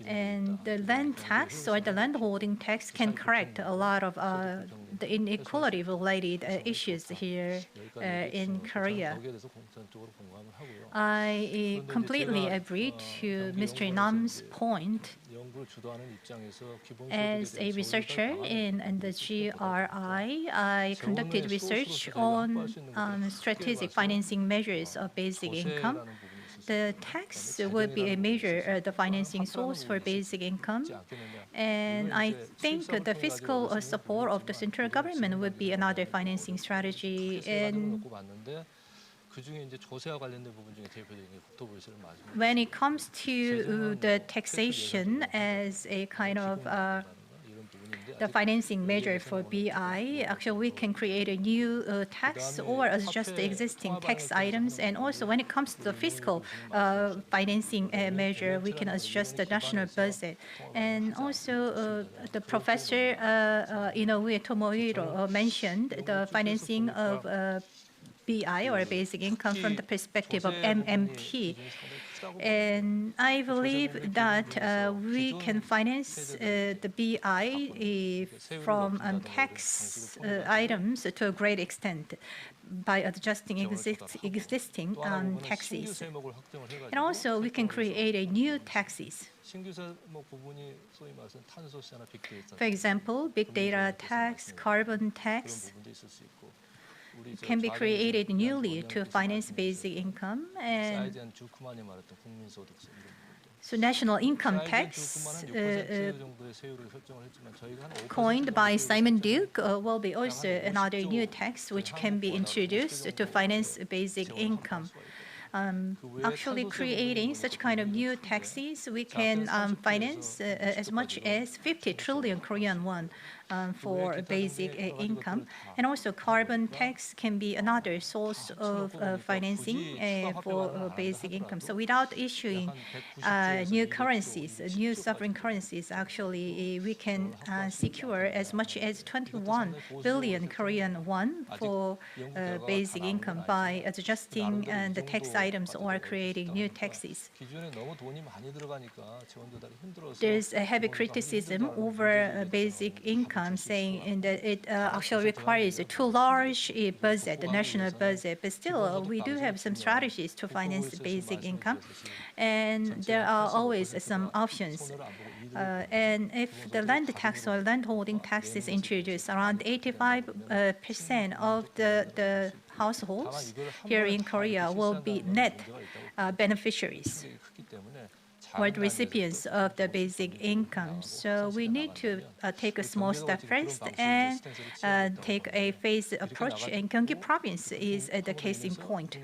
And the land tax or the land holding tax can correct a lot of the inequality related issues here in Korea. I completely agree to Mr. Nam's point. As a researcher in the GRI, I conducted research on strategic financing measures of basic income. The tax would be a major the financing source for basic income, and I think the fiscal support of the central government would be another financing strategy. And when it comes to the taxation as a kind of the financing measure for BI, actually we can create a new tax or adjust the existing tax items. And also when it comes to the fiscal financing measure, we can adjust the national budget. And also the professor Inoue Tomohiro mentioned the financing of BI or basic income from the perspective of MMT. And I believe that we can finance the BI from tax items to a great extent by adjusting existing taxes. And also we can create a new taxes. For example, big data tax, carbon tax can be created newly to finance basic income. And so national income tax coined by Simon Duke will be also another new tax which can be introduced to finance basic income. Actually creating such kind of new taxes, we can finance as much as 50 trillion Korean won for basic income. And also carbon tax can be another source of financing for basic income. So without issuing new currencies, new sovereign currencies, actually we can secure as much as 21 billion Korean won for basic income by adjusting the tax items or creating new taxes. There's a heavy criticism over basic income, saying that it actually requires a too large budget, the national budget. But still, we do have some strategies to finance basic income, and there are always some options. And if the land tax or land holding tax is introduced, around 85% of the households here in Korea will be net beneficiaries or the recipients of the basic income. So we need to take a small step first and take a phased approach. And Gyeonggi province is the case in point.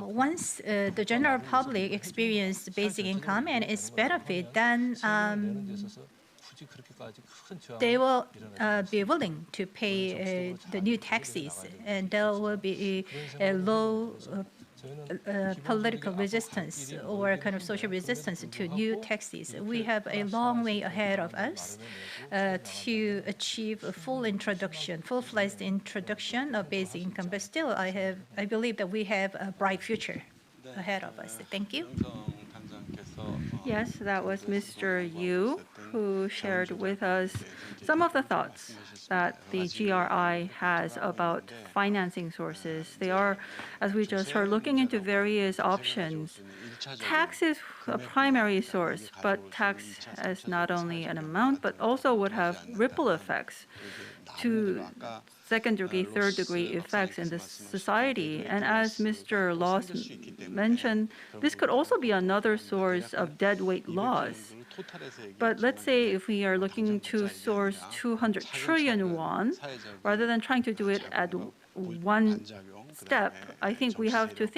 Once the general public experience basic income and its benefit, then they will be willing to pay the new taxes, and there will be a low political resistance or kind of social resistance to new taxes. We have a long way ahead of us to achieve a full-fledged introduction of basic income. But still, I believe that we have a bright future ahead of us. Thank you. Yes, that was Mr. Yu. who shared with us some of the thoughts that the GRI has about financing sources. They are, as we just heard, looking into various options. Tax is a primary source, but tax is not only an amount, but also would have ripple effects to second-degree, third-degree effects in the society. And as Mr. Loss mentioned, this could also be another source of deadweight loss. But let's say if we are looking to source 200 trillion won, rather than trying to do it at one step, I think we have to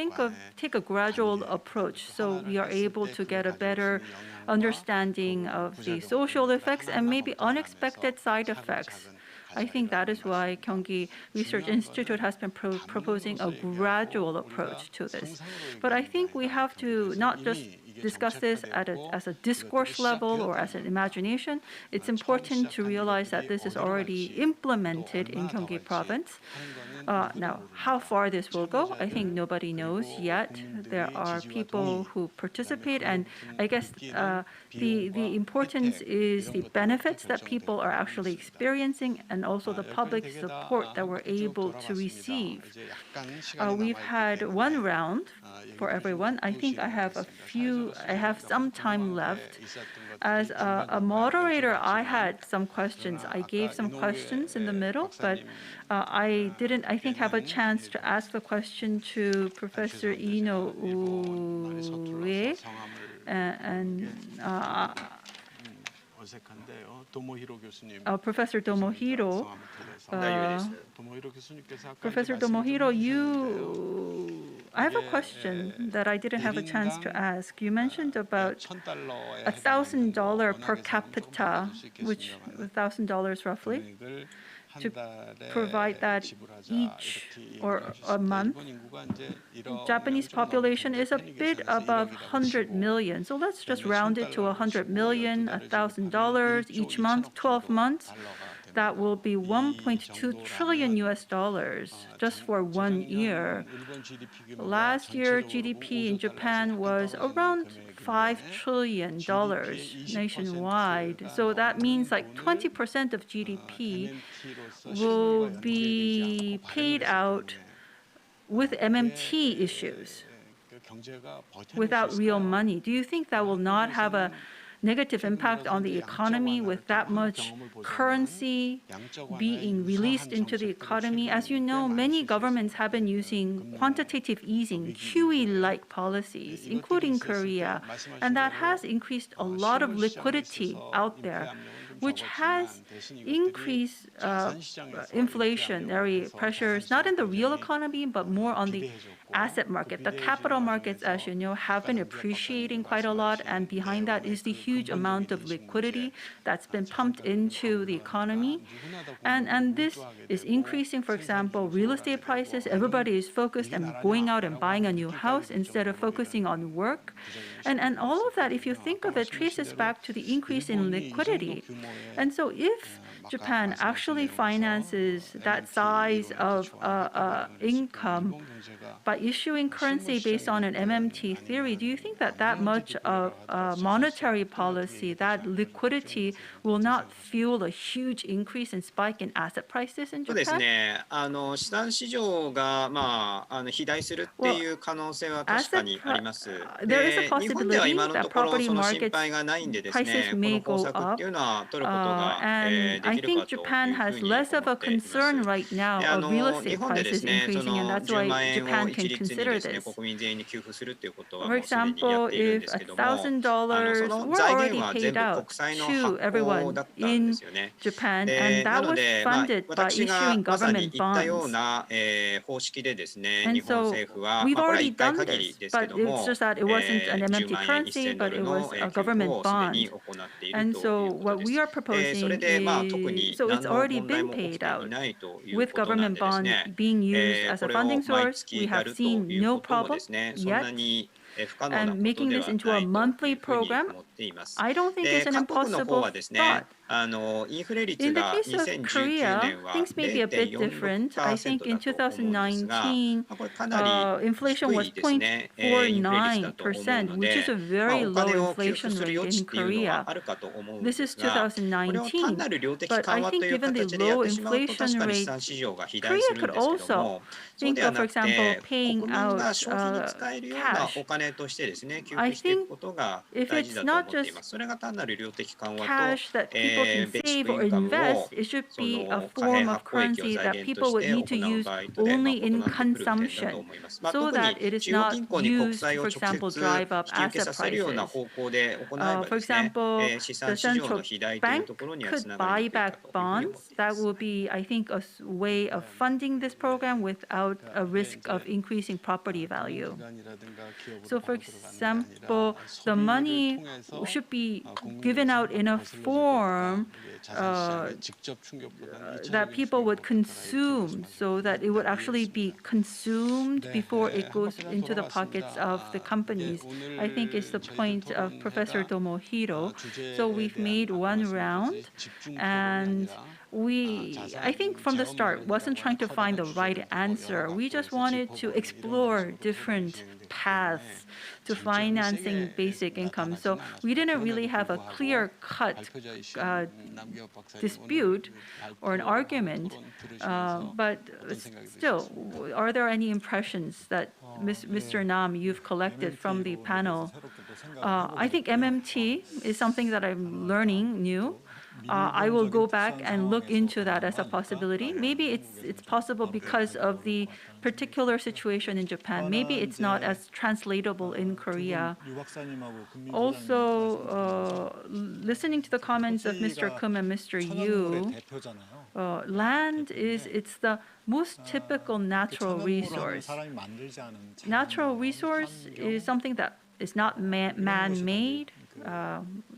take a gradual approach so we are able to get a better understanding of the social effects and maybe unexpected side effects. I think that is why Gyeonggi Research Institute has been proposing a gradual approach to this. But I think we have to not just discuss this as a discourse level or as an imagination. It's important to realize that this is already implemented in Gyeonggi Province. Now, how far this will go, I think nobody knows yet. There are people who participate, and I guess the importance is the benefits that people are actually experiencing and also the public support that we're able to receive. We've had one round for everyone. I think I have some time left. As a moderator, I had some questions. I gave some questions in the middle, but I didn't, I think, have a chance to ask the question to Professor Ino Ue and Professor Tomohiro. Professor Tomohiro, I have a question that I didn't have a chance to ask. You mentioned about $1,000 per capita, which $1,000 roughly, to provide that each or a month. Japanese population is a bit above 100 million. So let's just round it to 100 million, $1,000 each month, 12 months. That will be 1.2 trillion US dollars just for 1 year. Last year, GDP in Japan was around $5 trillion nationwide. So that means like 20% of GDP will be paid out with MMT issues, without real money. Do you think that will not have a negative impact on the economy with that much currency being released into the economy? As you know, many governments have been using quantitative easing, QE-like policies, including Korea, and that has increased a lot of liquidity out there, which has increased inflationary pressures, not in the real economy, but more on the asset market. The capital markets, as you know, have been appreciating quite a lot, and behind that is the huge amount of liquidity that's been pumped into the economy. And this is increasing, for example, real estate prices. Everybody is focused on going out and buying a new house instead of focusing on work. And all of that, if you think of it, traces back to the increase in liquidity. And so if Japan actually finances that size of income by issuing currency based on an MMT theory, do you think that that much of monetary policy, that liquidity, will not fuel a huge increase and spike in asset prices in そうです Japan? ね。資産市場が肥大するっていう可能性は確かにあります。 there is a で、日本では possibility 今の that ところ property その心 markets 配がないんでです prices ね、こ may の go 方策っ up. ていうのは取ることが And で I きるか think という Japan ふ has うに less 思 of a っています。 concern right で、 now of real 日 estate 本でで prices すね、そ increasing, and の that's 10 why 万円 Japan を一 can 律に consider ですね、 this. 国民全員に給付するっていうことは For もうすでにや example, っているん if ですけども、そ$1,000 の were 財 already 源は全 paid 部 out 国債の to 発行 everyone だったん in ですよね。 Japan, で、 and な that の was で、funded by 私が issuing まさに government 言ったよう bonds. な、方式でですね、 And 日本 so 政府は、 we've これは already 1回 done 限 this, りですけ but ど it's も、 just that it wasn't an 10 MMT 万円 currency, 1000ド but ル it の was 給 a 付 government をすでに bond. 行っている And という so こと what で we す。 are そ proposing れで、特に is, so 何 it's の already 問題 been も起き paid てい out. ないという With ことなん government でです bond ね、being used as こ a れを funding 毎 source, 月 we や have ると seen いう no ことも problem ですね、そんな yet. に and making this into a monthly program, I don't think it's an impossible thought. In the case of Korea, things may be a bit different. I think in 2019, inflation was 0.49%, which is a very low inflation rate in Korea. This is 2019, but I think given the low inflation rate, Korea could also think of, for example, paying out cash. I think if it's not just cash that people can save or invest, it should be a form of currency that people would need to use only in consumption, so that it is not used to, for example, drive up asset prices. For example, the central bank could buy back bonds. That will be, I think, a way of funding this program without a risk of increasing property value. So, for example, the money should be given out in a form that people would consume, so that it would actually be consumed before it goes into the pockets of the companies. I think it's the point of Professor Tomohiro. So we've made one round, and I think from the start, wasn't trying to find the right answer. We just wanted to explore different paths to financing basic income. So we didn't really have a clear-cut dispute or an argument, but still, are there any impressions that Mr. Nam, you've collected from the panel? I think MMT is something that I'm learning new. I will go back and look into that as a possibility. Maybe it's possible because of the particular situation in Japan. Maybe it's not as translatable in Korea. Also, listening to the comments of Mr. Kim and Mr. Yu, land it's the most typical natural resource. Natural resource is something that is not man-made.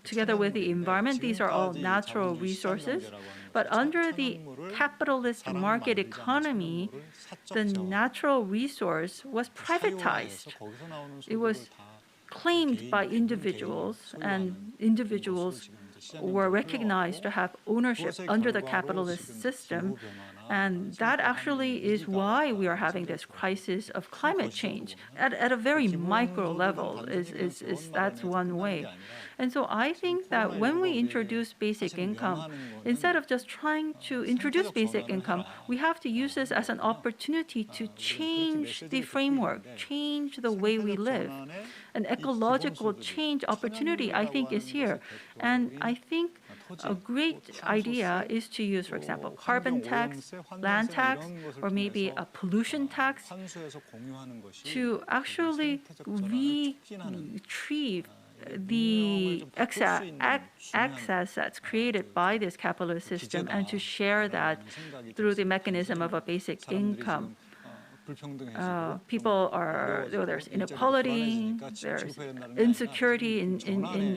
Together with the environment, these are all natural resources. But under the capitalist market economy, the natural resource was privatized. It was claimed by individuals, and individuals were recognized to have ownership under the capitalist system. And that actually is why we are having this crisis of climate change at a very micro level. That's one way. And so I think that when we introduce basic income, instead of just trying to introduce basic income, we have to use this as an opportunity to change the framework, change the way we live. An ecological change opportunity, I think, is here. And I think a great idea is to use, for example, carbon tax, land tax, or maybe a pollution tax to actually retrieve the excess that's created by this capitalist system and to share that through the mechanism of a basic income. There's inequality, there's insecurity in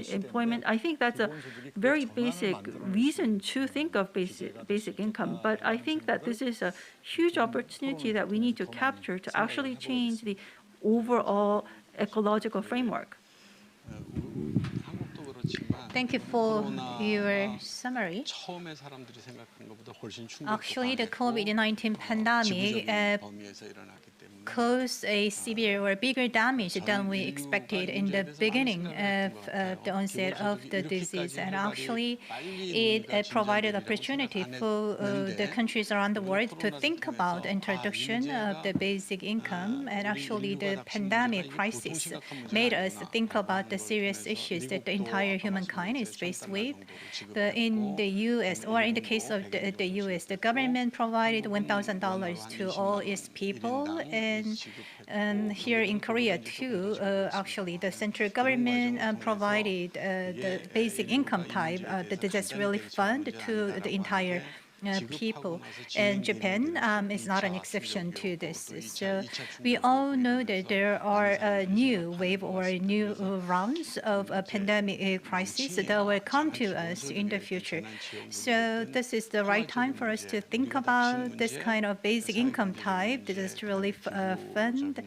employment. I think that's a very basic reason to think of basic income. But I think that this is a huge opportunity that we need to capture to actually change the overall ecological framework. Thank you for your summary. Actually, the COVID-19 pandemic caused a severe or bigger damage than we expected in the beginning of the onset of the disease. And actually, it provided opportunity for the countries around the world to think about introduction of the basic income. And actually, the pandemic crisis made us think about the serious issues that the entire humankind is faced with. In the U.S., or in the case of the U.S., the government provided $1,000 to all its people. And here in Korea too, actually the central government provided the basic income type, the disaster relief fund to the entire people. And Japan is not an exception to this. So we all know that there are a new wave or new rounds of a pandemic crisis that will come to us in the future. So this is the right time for us to think about this kind of basic income type, disaster relief fund.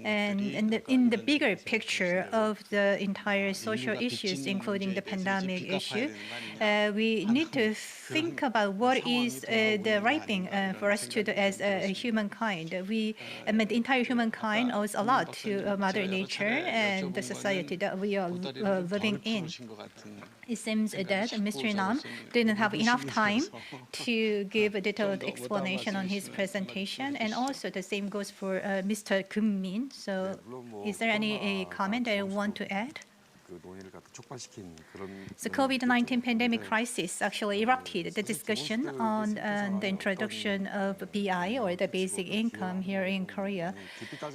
And in the bigger picture of the entire social issues, including the pandemic issue, we need to think about what is the right thing for us to do as a humankind. The entire humankind owes a lot to Mother Nature and the society that we are living in. It seems that Mr. Nam didn't have enough time to give a detailed explanation on his presentation, and also the same goes for Mr. Kun-min. So is there any comment that you want to add? The COVID-19 pandemic crisis actually erupted the discussion on the introduction of BI, or the basic income, here in Korea.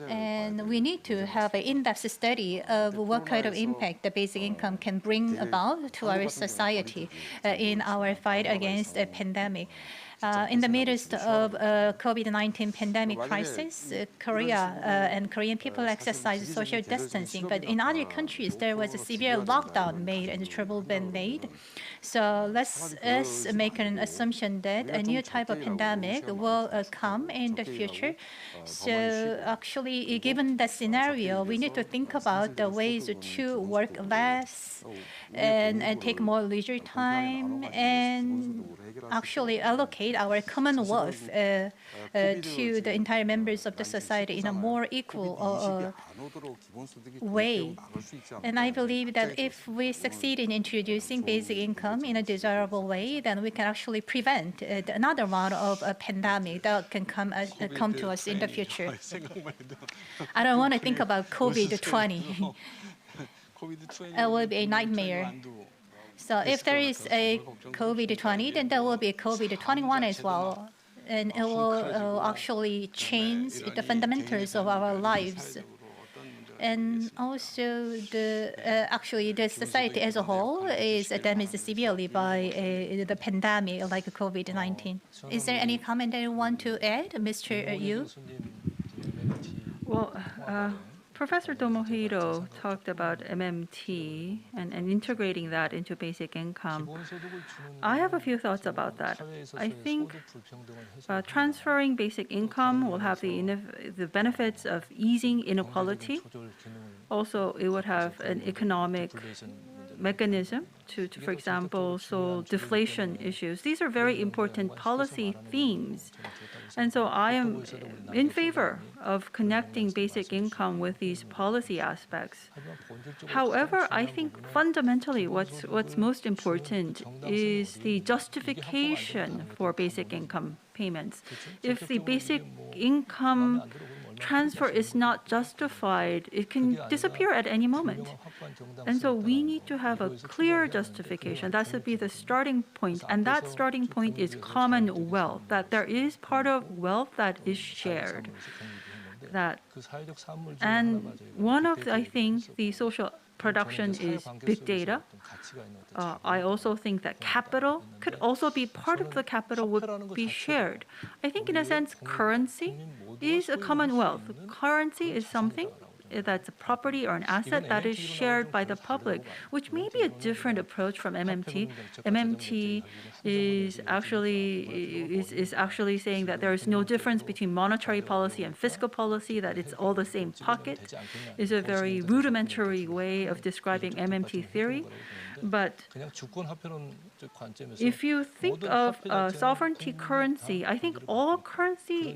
And we need to have an in-depth study of what kind of impact the basic income can bring about to our society in our fight against a pandemic. In the midst of COVID-19 pandemic crisis, Korea and Korean people exercised social distancing. But in other countries, there was a severe lockdown made and travel ban made. So let's make an assumption that a new type of pandemic will come in the future. So actually, given that scenario, we need to think about the ways to work less and take more leisure time, and actually allocate our common wealth to the entire members of the society in a more equal way. And I believe that if we succeed in introducing basic income in a desirable way, then we can actually prevent another round of a pandemic that can come to us in the future. I don't want to think about COVID-20. It will be a nightmare. So if there is a COVID-20, then there will be a COVID-21 as well. And it will actually change the fundamentals of our lives. And also, actually, the society as a whole is damaged severely by the pandemic, like COVID-19. Is there any comment that you want to add, Mr. Yu? Well, Professor Tomohiro talked about MMT and integrating that into basic income. I have a few thoughts about that. I think transferring basic income will have the benefits of easing inequality. Also, it would have an economic mechanism to, for example, solve deflation issues. These are very important policy themes. And so I am in favor of connecting basic income with these policy aspects. However, I think fundamentally what's most important is the justification for basic income payments. If the basic income transfer is not justified, it can disappear at any moment. And so we need to have a clear justification. That should be the starting point. And that starting point is common wealth, that there is part of wealth that is shared. And one of, I think, the social production is big data. I also think that capital could also be part of the capital would be shared. I think in a sense, currency is a commonwealth. Currency is something that's a property or an asset that is shared by the public, which may be a different approach from MMT. MMT is actually saying that there is no difference between monetary policy and fiscal policy, that it's all the same pocket. Is a very rudimentary way of describing MMT theory. But if you think of sovereignty currency, I think all currency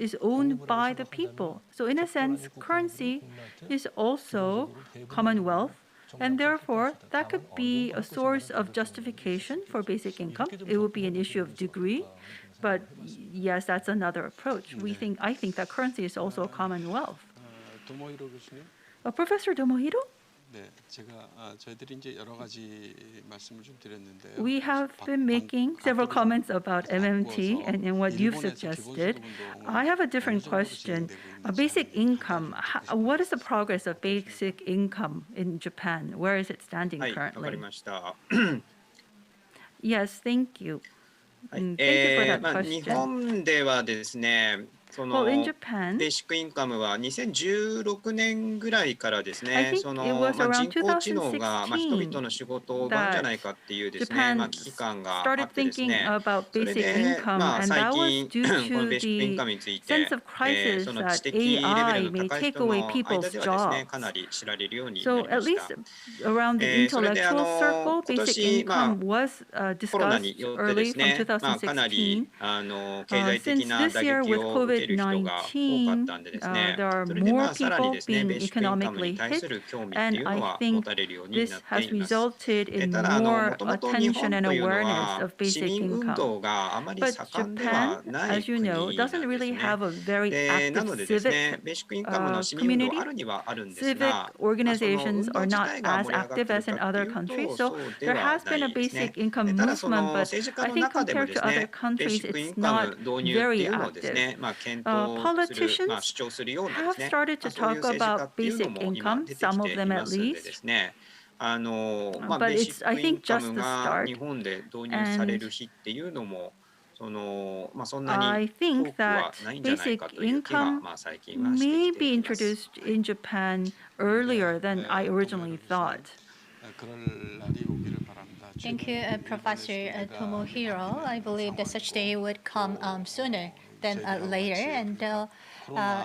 is owned by the people. So in a sense, currency is also commonwealth, and therefore that could be a source of justification for basic income. It would be an issue of degree, but yes, that's another approach. I think that currency is also a commonwealth. Professor Tomohiro? We have been making several comments about MMT and what you've suggested. I have a different question. Basic income, what is the progress of basic income in Japan? Where is it standing currently? Yes, thank you. Thank you for that 日 question. 本ではですね、そ Well, in の Japan, ベーシックインカムは2016年ぐらいからです I ね、 think そ it の was around 人工知能が人々 2016の仕事を奪うんじゃない that かっていうですね、 Japan 危機感があ started ってです thinking ね、 about それ basic で income, and 最 that was 近 due この to ベーシックイン the カムについ sense て、 of crisis その知 that 的レベル AI の may 高い take 人 away の間 people's ではですね、 jobs. かなり知られるようにな So りま at し least た。 around the それで intellectual circle, 今 basic 年 income was コロナに discussed よってで early す from ね、かなり 2016. 経済的 Since な this 打 year 撃 with を受ける人が多かったんでですね、 COVID-19, there are それで more さらに people ですね、ベ being ーシックインカムに economically 対す hit, る興味って and いうの I は think 持たれるようにな this って has います。 resulted in ただmore もともと日 attention 本 and というの awareness は of 市 basic 民運 income. 動があまり But 盛んで Japan, はない as you 国 know, なん doesn't です really ね。 have a very な active のでですね、 civic ベーシックインカムの市民運動 community. あるにはあるんです Civic が、その organizations 運動 are 自 not 体が as 盛り上がっ active てる as か in って other いう countries. と So そうで there は has な been a いですね。 basic income ただそ movement, の but 政治家 I の think 中でも compared で to す other ね、ベー countries, シックイン it's カ not ム導入って very いうのをですね、 active. 検討する、 Politicians 主張するようなで have すね、 started to そういう talk 政治家 about っていうの basic も今 income, 出てき some of てい them ま at すんでで least. すね、ベ But ーシ it's, ッ I クイン think, カ just ム the が日 start. 本で導入され And る日っていうのも、そんなに I 遠 think くは that ないんじゃない basic かという気が、 income 最近はしてき may て be います。 introduced in Japan earlier than I originally thought. 그럴 날이 오기를 바랍니다. Thank you, Professor Tomohiro. I believe that such day would come sooner than later, and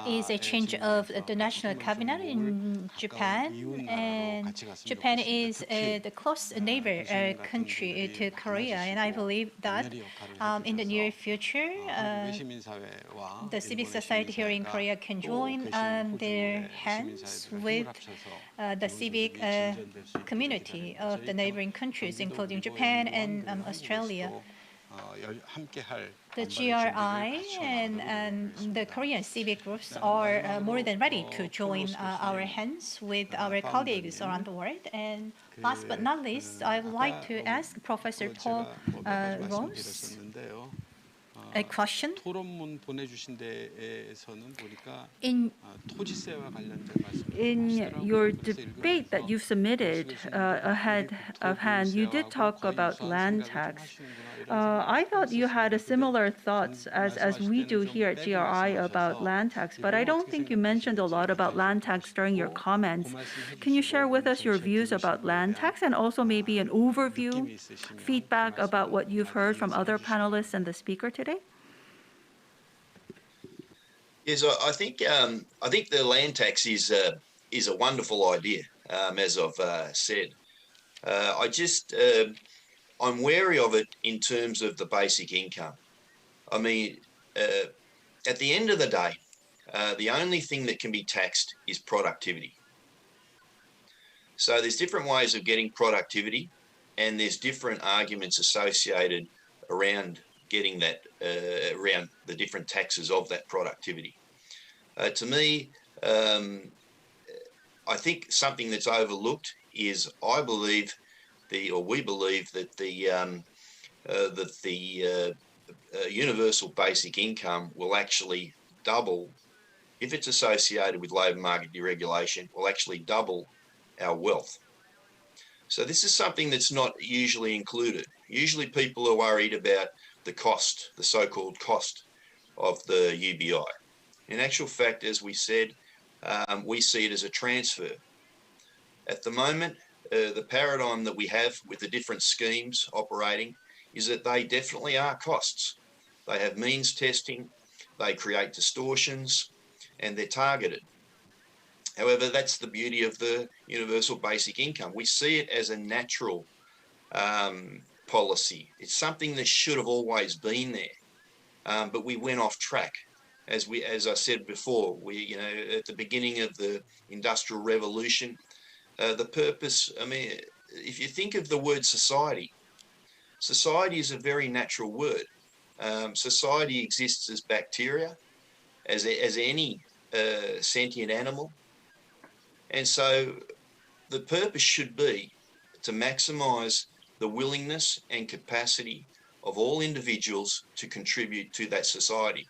is a change of the national cabinet in Japan, and Japan is the close neighbor country to Korea, and I believe that in the near future, the civic society here in Korea can join their hands with the civic community of the neighboring countries, including Japan and Australia. The GRI and the Korean civic groups are more than ready to join our hands with our colleagues around the world. And last but not least, I would like to ask Professor To Rose a question. 토론문 보내주신 데에서는 보니까 In 토지세와 관련된 말씀을 In your 하시더라고요. 그래서 debate that you've submitted ahead of hand, you did talk about land tax. I thought you had a similar thoughts as we do here at GRI about land tax, but I don't think you mentioned a lot about land tax during your comments. Can you share with us your views about land tax and also maybe an overview, feedback about what you've heard from other panelists and the speaker today? Yes, I think the land tax is a wonderful idea, as I've said. I'm wary of it in terms of the basic income. I mean, at the end of the day, the only thing that can be taxed is productivity. So there's different ways of getting productivity, and there's different arguments associated around getting that, around the different taxes of that productivity. To me, I think something that's overlooked is we believe that the universal basic income will actually double, if it's associated with labour market deregulation, will actually double our wealth. So this is something that's not usually included. Usually people are worried about the cost, the so-called cost of the UBI. In actual fact, as we said, we see it as a transfer. At the moment, the paradigm that we have with the different schemes operating is that they definitely are costs. They have means testing, they create distortions, and they're targeted. However, that's the beauty of the universal basic income. We see it as a natural policy. It's something that should have always been there, but we went off track. As I said before, at the beginning of the Industrial Revolution, the purpose, I mean, if you think of the word society, society is a very natural word. Society exists as bacteria, as any sentient animal. And so the purpose should be to maximize the willingness and capacity of all individuals to contribute to that society.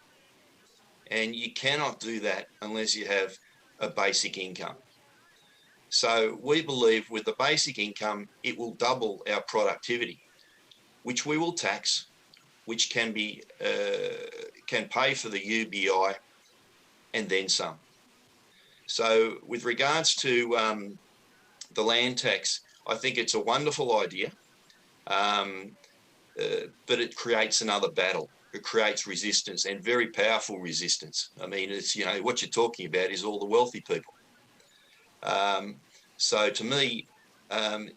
And you cannot do that unless you have a basic income. So we believe with the basic income, it will double our productivity, which we will tax. which can pay for the UBI and then some. So with regards to the land tax, I think it's a wonderful idea, but it creates another battle. It creates resistance, and very powerful resistance. I mean, it's, what you're talking about is all the wealthy people. So to me,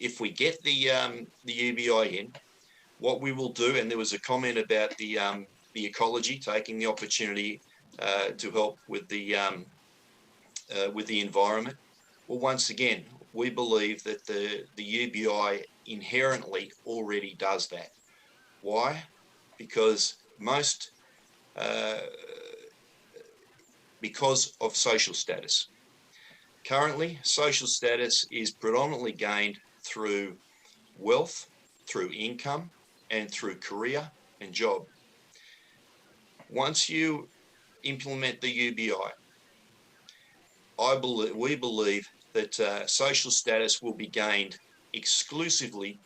if we get the UBI in, what we will do, and there was a comment about the ecology, taking the opportunity to help with the environment. Well, once again, we believe that the UBI inherently already does that. Why? Because because of social status. Currently, social status is predominantly gained through wealth, through income, and through career and job. Once you implement the UBI, we believe that social status will be gained exclusively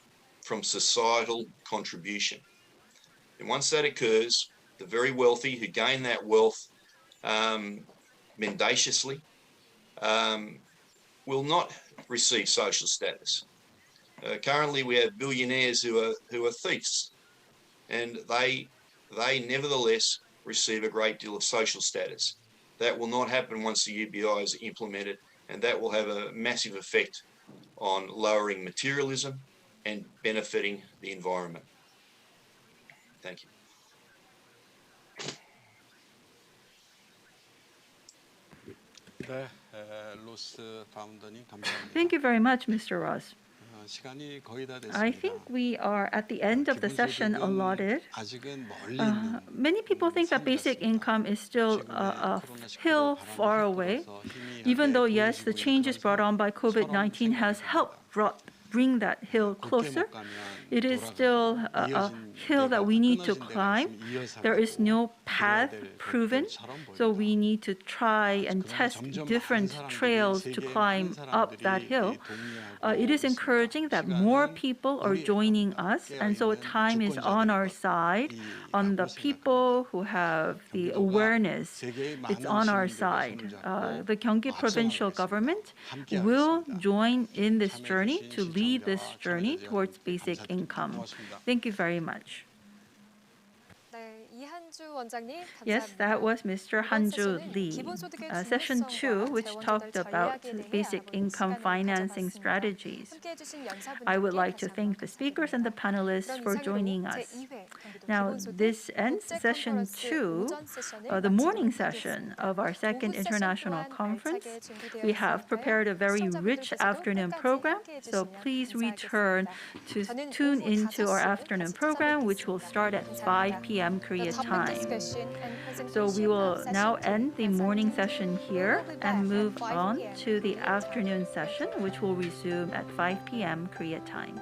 from societal contribution. And once that occurs, the very wealthy who gain that wealth mendaciously will not receive social status. Currently, we have billionaires who are thieves, and they nevertheless receive a great deal of social status. That will not happen once the UBI is implemented, and that will have a massive effect on lowering materialism and benefiting the environment. Thank you. 네, 로스 파운더님 감사합니다. Thank you very much, Mr. Ross. 시간이 거의 다 I 됐습니다. think we are at the end of the session allotted. 아직은 멀리 있는 Many people think that basic income is still a hill far away, even though, yes, the changes brought on by COVID-19 has helped bring that hill closer. It is still a hill that we need to climb. There is no path proven, so we need to try and test different trails to climb up that hill. It is encouraging that more people are joining us, and so time is on our side. On the people who have the awareness, it's on our side. The Gyeonggi Provincial government will join in this journey to lead this journey towards basic income. Thank you very much. Yes, that was Mr. Hanju Lee. Session 2, which talked about basic income financing strategies. I would like to thank the speakers and the panelists for joining us. Now, this ends Session 2, the morning session of our second international conference. We have prepared a very rich afternoon program, so please return to tune into our afternoon program, which will start at 5 p.m. Korea time. So we will now end the morning session here and move on to the afternoon session, which will resume at 5 p.m. Korea time.